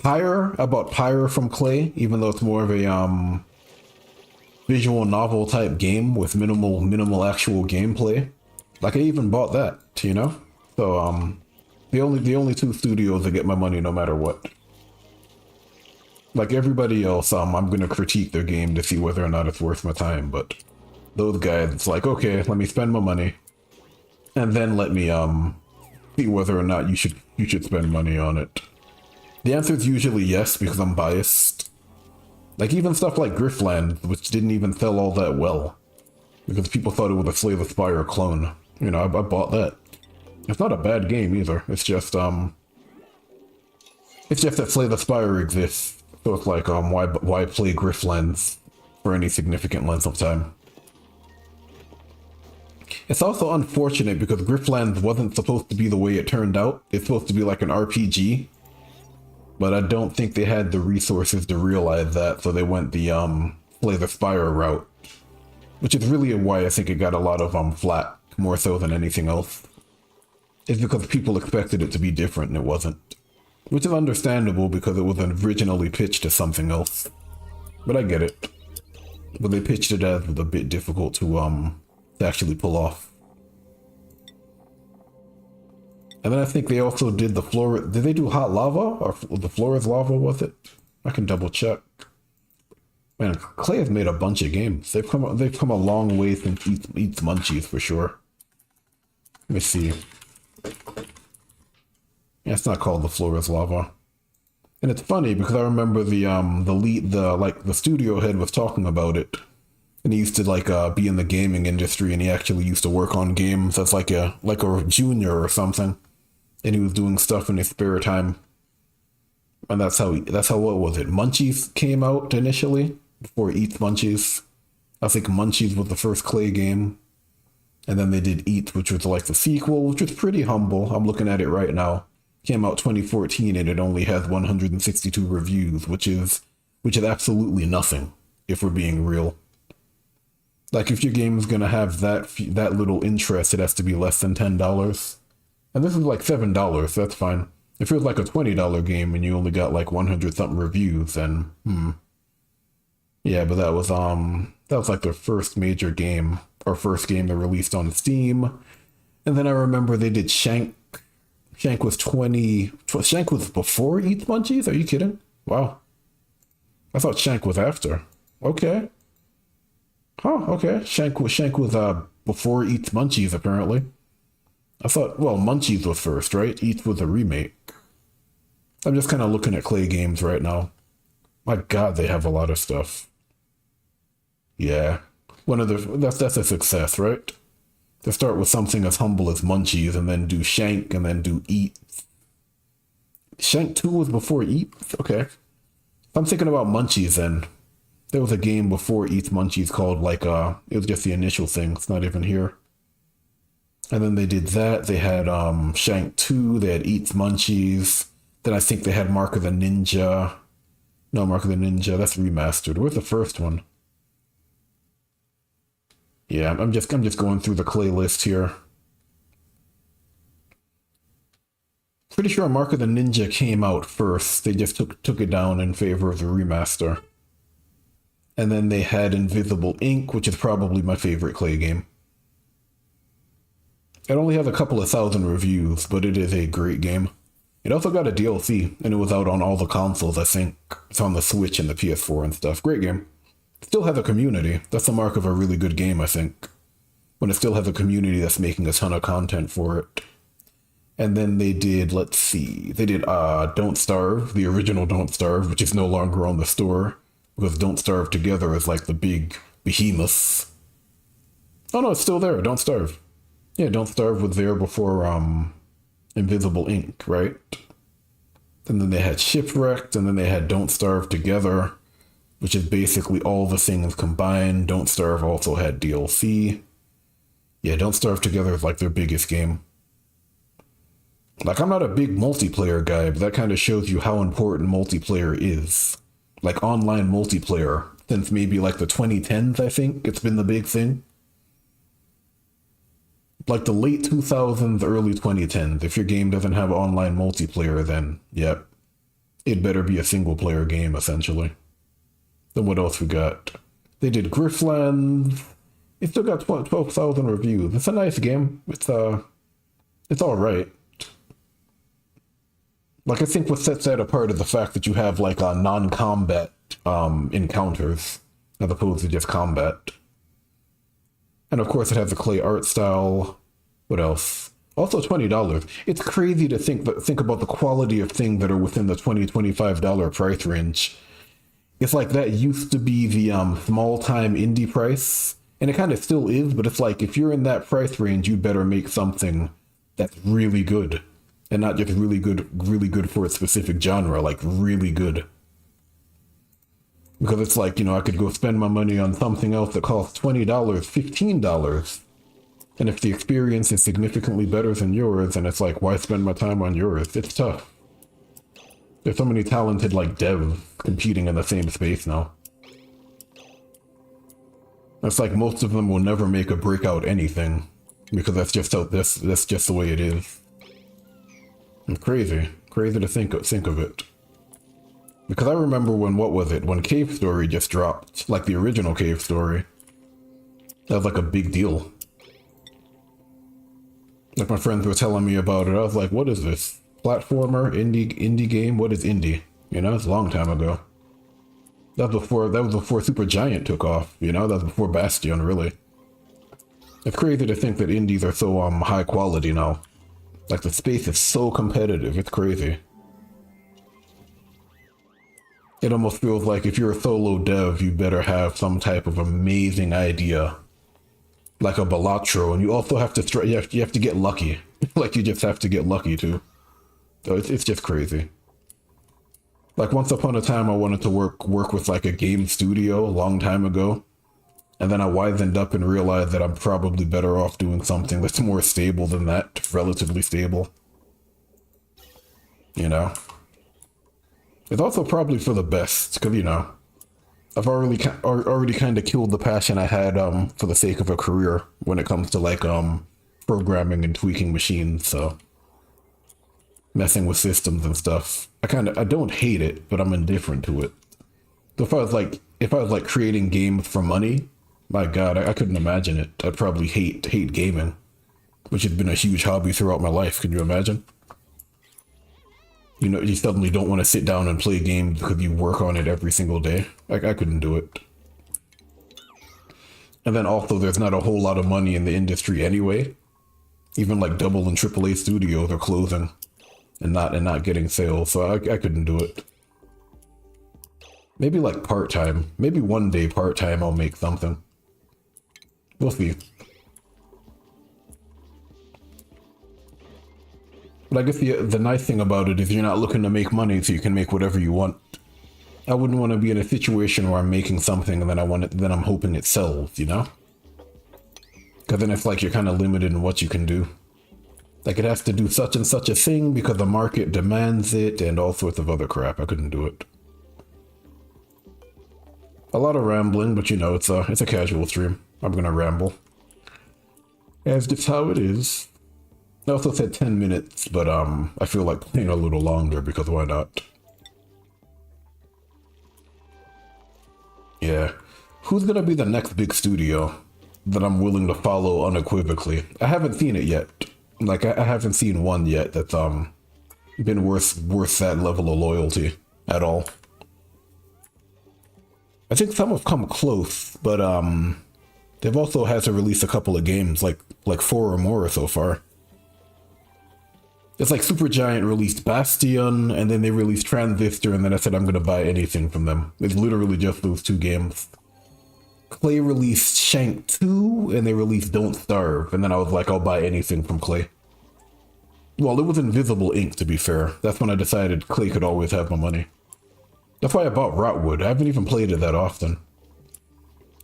Pyre? I bought Pyre from Klei, even though it's more of a, visual novel type game with minimal actual gameplay. Like, I even bought that, you know? So, the only two studios that get my money no matter what. Like everybody else, I'm gonna critique their game to see whether or not it's worth my time, but those guys, it's like, okay, let me spend my money, and then let me see whether or not you should spend money on it. The answer is usually yes, because I'm biased. Like even stuff like Griftland, which didn't even sell all that well, because people thought it was a Slay the Spire clone. You know, I bought that. It's not a bad game either. It's just that Slay the Spire exists. So it's like, why play Griftlands for any significant length of time? It's also unfortunate because Griftlands wasn't supposed to be the way it turned out. It's supposed to be like an RPG. But I don't think they had the resources to realize that, so they went the, Slay the Spire route. Which is really why I think it got a lot of, flack, more so than anything else. It's because people expected it to be different and it wasn't. Which is understandable because it was originally pitched as something else. But I get it. But they pitched it as a bit difficult to actually pull off. And then I think they also did the floor. Did they do Hot Lava? Or the floor is lava, was it? I can double check. Man, Klei has made a bunch of games. They've come a long way since Eats Munchies for sure. Let me see. Yeah, it's not called The Floor is Lava. And it's funny because I remember the studio head was talking about it. And he used to be in the gaming industry and he actually used to work on games as like a junior or something. And he was doing stuff in his spare time. And that's how what was it? Munchies came out initially before Eats Munchies. I think Munchies was the first Klei game. And then they did Eat, which was like the sequel, which was pretty humble. I'm looking at it right now. Came out 2014 and it only has 162 reviews, which is absolutely nothing, if we're being real. Like if your game's gonna have that little interest, it has to be less than $10. And this is like $7, so that's fine. If it was like a $20 game and you only got like 100 something reviews, then yeah, but that was like their first major game or first game they released on Steam. And then I remember they did Shank. Shank was Shank was before Eats Munchies? Are you kidding? Wow. I thought Shank was after. Okay. Huh, okay. Shank was before Eats Munchies apparently. I thought, well, Munchies was first, right? Eats was a remake. I'm just kind of looking at Clay Games right now. My God, they have a lot of stuff. Yeah. That's a success, right? To start with something as humble as Munchies and then do Shank and then do Eats. Shank 2 was before Eats? Okay. I'm thinking about Munchies then. There was a game before Eats Munchies called it was just the initial thing. It's not even here. And then they did that. They had Shank 2, they had Eats Munchies. Then I think they had Mark of the Ninja. No, Mark of the Ninja, that's remastered. Where's the first one? Yeah, I'm just going through the Clay list here. Pretty sure Mark of the Ninja came out first. They just took it down in favor of the remaster. And then they had Invisible Ink, which is probably my favorite Clay game. It only has a couple of thousand reviews, but it is a great game. It also got a DLC, and it was out on all the consoles, I think. It's on the Switch and the PS4 and stuff. Great game. Still has a community. That's the mark of a really good game, I think. When it still has a community that's making a ton of content for it. And then they did, let's see, they did Don't Starve, the original Don't Starve, which is no longer on the store. Because Don't Starve Together is like the big behemoth. Oh no, it's still there, Don't Starve. Yeah, Don't Starve was there before Invisible Ink, right? And then they had Shipwrecked, and then they had Don't Starve Together, which is basically all the things combined. Don't Starve also had DLC. Yeah, Don't Starve Together is like their biggest game. Like, I'm not a big multiplayer guy, but that kind of shows you how important multiplayer is. Like, online multiplayer, since maybe like the 2010s, I think, it's been the big thing. Like the late 2000s, early 2010s, if your game doesn't have online multiplayer, then, yep, it better be a single-player game, essentially. Then what else we got? They did Griftlands. It still got 12,000 reviews. It's a nice game. It's alright. Like, I think what sets that apart is the fact that you have, like, non-combat encounters, as opposed to just combat. And of course it has a Clay art style. What else? Also $20. It's crazy to think about the quality of things that are within the $20-$25 price range. It's like that used to be the small-time indie price, and it kind of still is, but it's like if you're in that price range, you better make something that's really good, and not just really good for a specific genre, like really good. Because it's like, I could go spend my money on something else that costs $20, $15. And if the experience is significantly better than yours, then it's like, why spend my time on yours? It's tough. There's so many talented, like, devs competing in the same space now. It's like most of them will never make a breakout anything. Because that's just the way it is. It's crazy. Crazy to think of it. Because I remember when Cave Story just dropped, like the original Cave Story. That was like a big deal. Like my friends were telling me about it, I was like, what is this? Platformer, indie game? What is indie? It's a long time ago. That was before Supergiant took off, that was before Bastion, really. It's crazy to think that indies are so high quality now. Like the space is so competitive, it's crazy. It almost feels like if you're a solo dev, you better have some type of amazing idea. Like a Balatro, and you also have to you have to get lucky. Like you just have to get lucky too. So it's just crazy. Like once upon a time I wanted to work with like a game studio a long time ago. And then I wisened up and realized that I'm probably better off doing something that's more stable than that, relatively stable. It's also probably for the best, because, I've already kind of killed the passion I had for the sake of a career when it comes to like programming and tweaking machines. So messing with systems and stuff. I don't hate it, but I'm indifferent to it. So if I was like creating games for money, my God, I couldn't imagine it. I'd probably hate gaming, which has been a huge hobby throughout my life. Can you imagine? You know, you suddenly don't want to sit down and play games because you work on it every single day. I couldn't do it. And then also, there's not a whole lot of money in the industry anyway. Even like double and triple A studios are closing and not getting sales, so I couldn't do it. Maybe like part-time. Maybe one day part-time I'll make something. We'll see. But I guess the nice thing about it is you're not looking to make money, so you can make whatever you want. I wouldn't want to be in a situation where I'm making something and then I'm hoping it sells, you know? Because then it's like you're kind of limited in what you can do. Like it has to do such and such a thing because the market demands it and all sorts of other crap. I couldn't do it. A lot of rambling, but you know, it's a casual stream. I'm gonna ramble. As just how it is. I also said 10 minutes, but I feel like playing a little longer because why not? Yeah. Who's gonna be the next big studio that I'm willing to follow unequivocally? I haven't seen it yet. Like I haven't seen one yet that's been worth that level of loyalty at all. I think some have come close, but they've also had to release a couple of games, like 4 or more so far. It's like Supergiant released Bastion, and then they released Transistor, and then I said I'm gonna buy anything from them. It's literally just those 2 games. Clay released Shank 2, and they released Don't Starve, and then I was like, I'll buy anything from Clay. Well, it was Invisible Ink, to be fair. That's when I decided Clay could always have my money. That's why I bought Rotwood. I haven't even played it that often.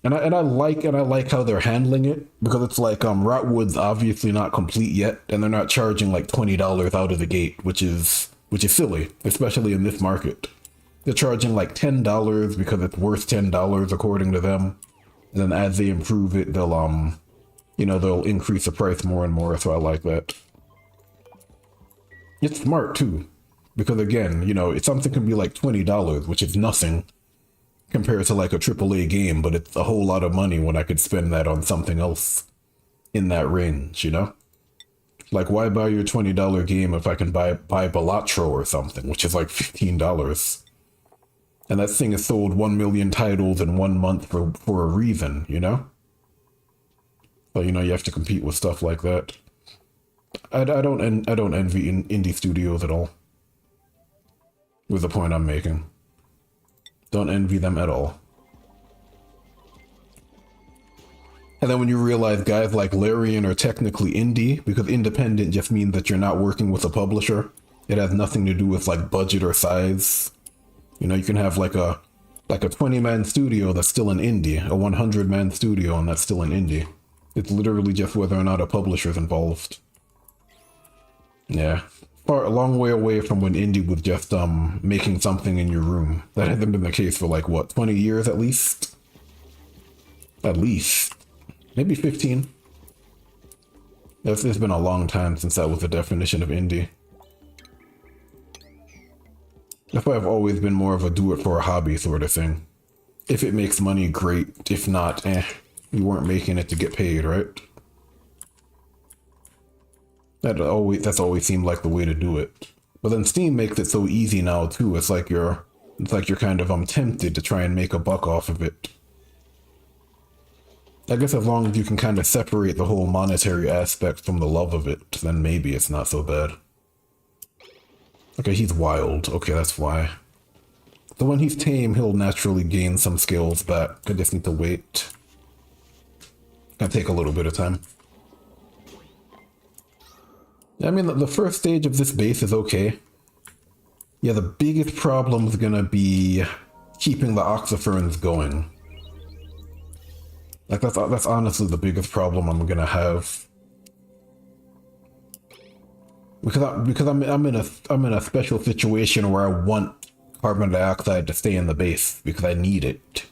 And I like how they're handling it, because it's like Rotwood's obviously not complete yet, and they're not charging like $20 out of the gate, which is silly, especially in this market. They're charging like $10 because it's worth $10 according to them. And then as they improve it, they'll they'll increase the price more and more, so I like that. It's smart too, because again, you know, something can be like $20, which is nothing compared to like a AAA game, but it's a whole lot of money when I could spend that on something else in that range, you know? Like, why buy your $20 game if I can buy Balatro or something, which is like $15? And that thing has sold 1 million titles in 1 month for a reason, you know? But you know, you have to compete with stuff like that. I don't envy indie studios at all. Was the point I'm making. Don't envy them at all. And then when you realize guys like Larian are technically indie, because independent just means that you're not working with a publisher. It has nothing to do with like budget or size. You know, you can have like a 20-man studio that's still an indie, a 100-man studio and that's still an indie. It's literally just whether or not a publisher's involved. Yeah. A long way away from when indie was just making something in your room. That hasn't been the case for like what, 20 years at least? At least. Maybe 15. It's been a long time since that was the definition of indie. That's why I've always been more of a do it for a hobby sort of thing. If it makes money, great. If not, you weren't making it to get paid, right? That's always seemed like the way to do it. But then Steam makes it so easy now too. It's like you're kind of tempted to try and make a buck off of it. I guess as long as you can kind of separate the whole monetary aspect from the love of it, then maybe it's not so bad. Okay, he's wild. Okay, that's why. So when he's tame, he'll naturally gain some skills back. I just need to wait. Gonna take a little bit of time. I mean, the first stage of this base is okay. Yeah, the biggest problem is gonna be keeping the Oxyferns going. Like, that's honestly the biggest problem I'm gonna have. Because I'm in a special situation where I want carbon dioxide to stay in the base because I need it.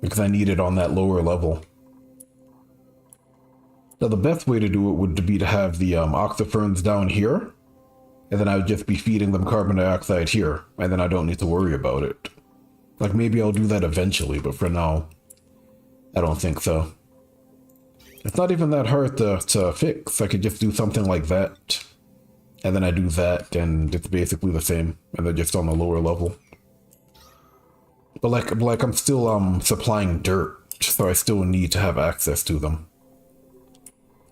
because I need it on that lower level. Now, the best way to do it would be to have the oxyferns down here, and then I would just be feeding them carbon dioxide here, and then I don't need to worry about it. Like, maybe I'll do that eventually, but for now, I don't think so. It's not even that hard to fix. I could just do something like that, and then I do that, and it's basically the same, and they're just on the lower level. But like I'm still supplying dirt, so I still need to have access to them.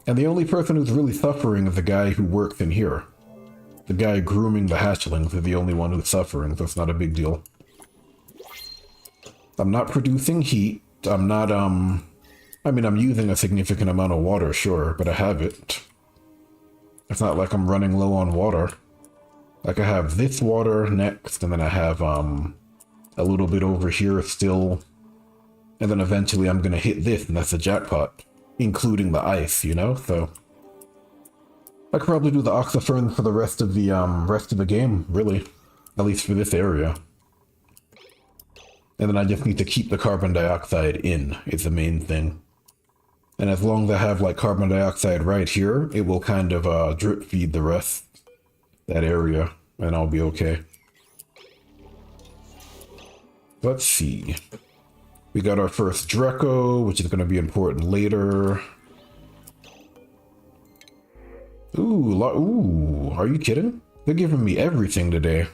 And the only person who's really suffering is the guy who works in here. The guy grooming the hatchlings is the only one who's suffering, so it's not a big deal. I'm not producing heat. I'm not, I mean, I'm using a significant amount of water, sure, but I have it. It's not like I'm running low on water. Like, I have this water next, and then I have, a little bit over here still. And then eventually I'm gonna hit this, and that's a jackpot. Including the ice, you know? So I could probably do the oxyferns for the rest of the game, really. At least for this area. And then I just need to keep the carbon dioxide in, is the main thing. And as long as I have like carbon dioxide right here, it will kind of drip feed the rest, that area, and I'll be okay. Let's see. We got our first Draco, which is going to be important later. Ooh, are you kidding? They're giving me everything today.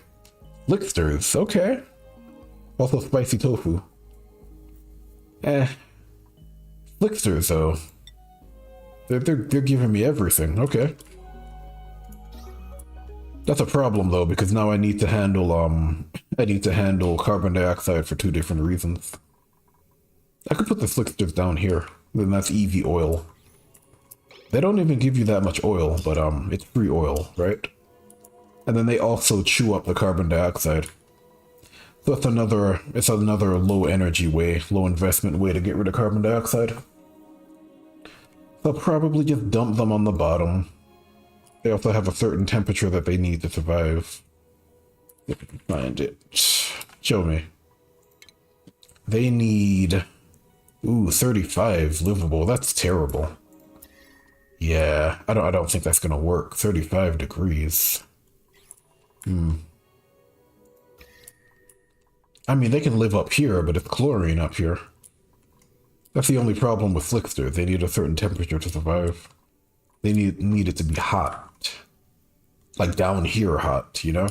Licksters, okay. Also spicy tofu. Licksters, though. They're giving me everything, okay. That's a problem, though, because now I need to handle, carbon dioxide for 2 different reasons. I could put the Slicksters down here, then that's easy oil. They don't even give you that much oil, but it's free oil, right? And then they also chew up the carbon dioxide. So it's another low energy way, low investment way to get rid of carbon dioxide. They'll probably just dump them on the bottom. They also have a certain temperature that they need to survive. If I can find it. Show me. They need... Ooh, 35 livable. That's terrible. Yeah, I don't think that's gonna work. 35 degrees. I mean, they can live up here, but it's chlorine up here. That's the only problem with Flickster. They need a certain temperature to survive. They need it to be hot. Like down here hot, you know?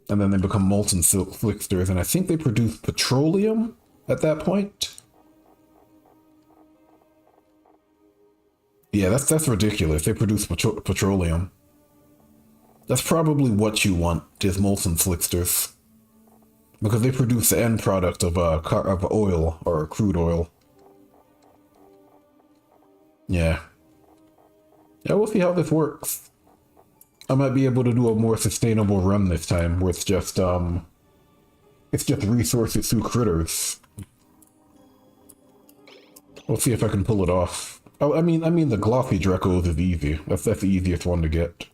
And then they become molten silk Flicksters, and I think they produce petroleum at that point. Yeah, that's ridiculous. They produce petroleum. That's probably what you want, is molten Flicksters. Because they produce the end product of oil, or crude oil. Yeah. Yeah, we'll see how this works. I might be able to do a more sustainable run this time, where it's just resources through critters. We'll see if I can pull it off. Oh, I mean the glossy Dracos is easy. That's the easiest one to get.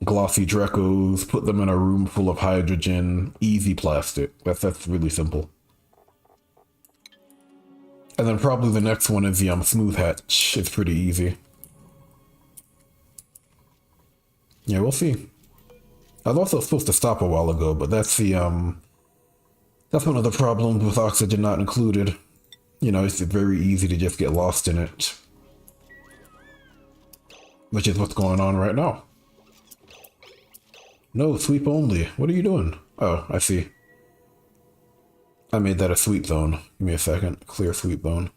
Glossy Dracos, put them in a room full of hydrogen, easy plastic. That's really simple. And then probably the next one is the smooth hatch. It's pretty easy. Yeah, we'll see. I was also supposed to stop a while ago, but that's one of the problems with oxygen not included. You know, it's very easy to just get lost in it. Which is what's going on right now. No, sweep only. What are you doing? Oh, I see. I made that a sweep zone. Give me a second. Clear sweep zone.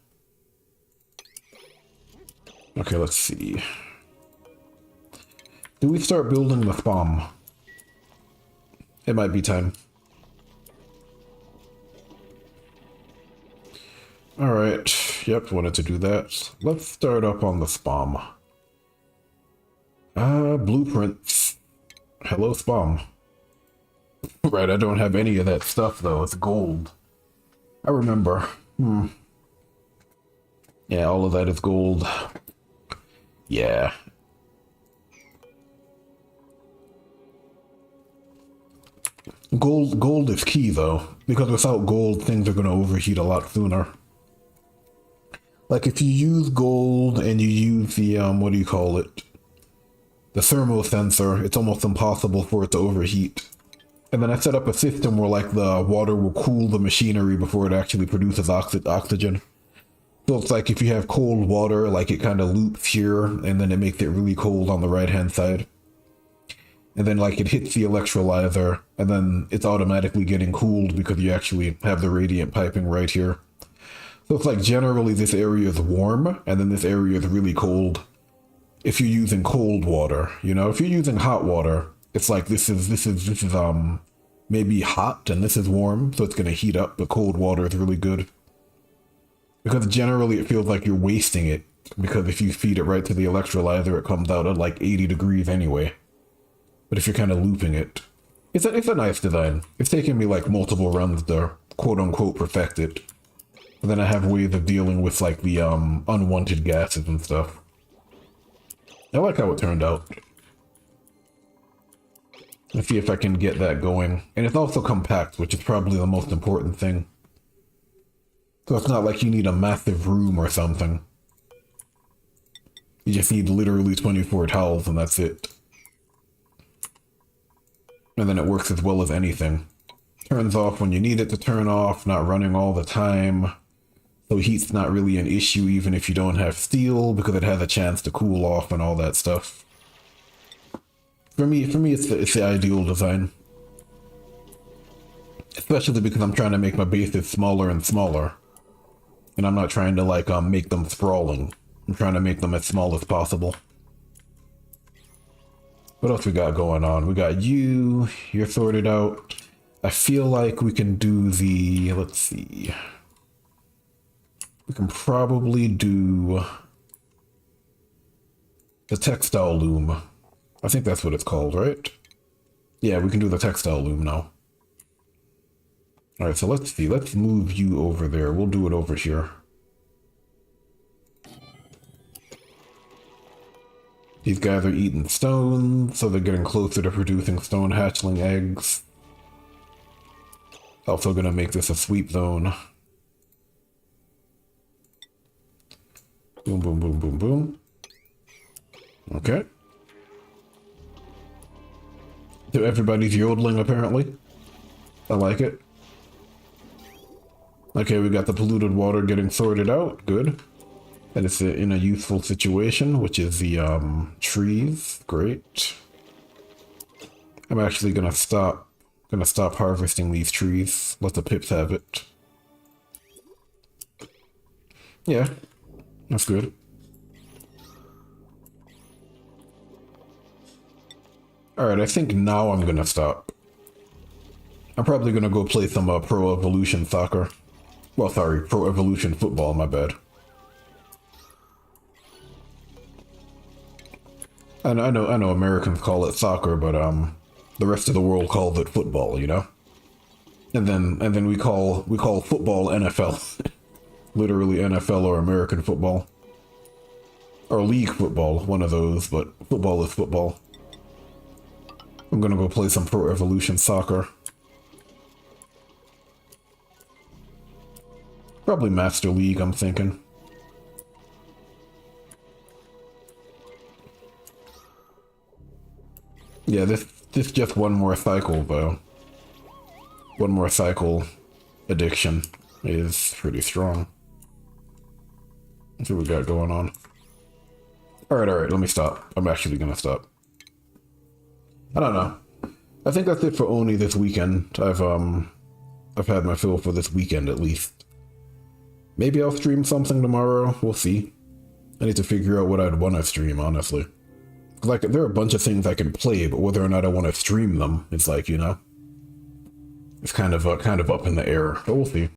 Okay, let's see. Do we start building the bomb? It might be time. Alright, yep, wanted to do that. Let's start up on the spam. Blueprints. Hello, spam. Right, I don't have any of that stuff though, it's gold. I remember. Yeah, all of that is gold. Yeah. Gold is key though. Because without gold, things are going to overheat a lot sooner. Like if you use gold and you use the, what do you call it? The thermal sensor, it's almost impossible for it to overheat. And then I set up a system where like the water will cool the machinery before it actually produces oxygen. So it's like if you have cold water, like it kind of loops here and then it makes it really cold on the right hand side. And then like it hits the electrolyzer and then it's automatically getting cooled because you actually have the radiant piping right here. So it's like generally this area is warm and then this area is really cold. If you're using cold water, you know, if you're using hot water, it's like this is maybe hot and this is warm, so it's gonna heat up, but cold water is really good. Because generally it feels like you're wasting it, because if you feed it right to the electrolyzer, it comes out at like 80 degrees anyway. But if you're kind of looping it, it's a nice design. It's taken me like multiple runs to quote unquote perfect it. And then I have ways of dealing with like the unwanted gases and stuff. I like how it turned out. Let's see if I can get that going. And it's also compact, which is probably the most important thing. So it's not like you need a massive room or something. You just need literally 24 towels and that's it. And then it works as well as anything. Turns off when you need it to turn off, not running all the time. So heat's not really an issue even if you don't have steel, because it has a chance to cool off and all that stuff. For me, it's the ideal design. Especially because I'm trying to make my bases smaller and smaller. And I'm not trying to like make them sprawling. I'm trying to make them as small as possible. What else we got going on? We got you, you're sorted out. I feel like we can do the, let's see. We can probably do the textile loom. I think that's what it's called, right? Yeah, we can do the textile loom now. Alright, so let's see. Let's move you over there. We'll do it over here. These guys are eating stone, so they're getting closer to producing stone hatchling eggs. Also gonna make this a sweep zone. Boom, boom, boom, boom, boom. Okay. So everybody's yodeling, apparently. I like it. Okay, we got the polluted water getting sorted out. Good. And it's in a useful situation, which is the trees. Great. I'm actually gonna stop harvesting these trees. Let the pips have it. Yeah, that's good. Alright, I think now I'm gonna stop. I'm probably gonna go play some Pro Evolution Soccer. Well, sorry, Pro Evolution Football, my bad. And I know Americans call it soccer, but the rest of the world calls it football, you know? And then we call football NFL. Literally NFL or American football. Or league football, one of those, but football is football. I'm gonna go play some Pro Evolution Soccer. Probably Master League, I'm thinking. Yeah, this just one more cycle, though. One more cycle addiction is pretty strong. That's what we got going on. Alright, let me stop. I'm actually gonna stop. I don't know. I think that's it for Oni this weekend. I've had my fill for this weekend at least. Maybe I'll stream something tomorrow. We'll see. I need to figure out what I'd want to stream, honestly. Like, there are a bunch of things I can play, but whether or not I want to stream them, it's like, you know, it's kind of up in the air. But we'll see.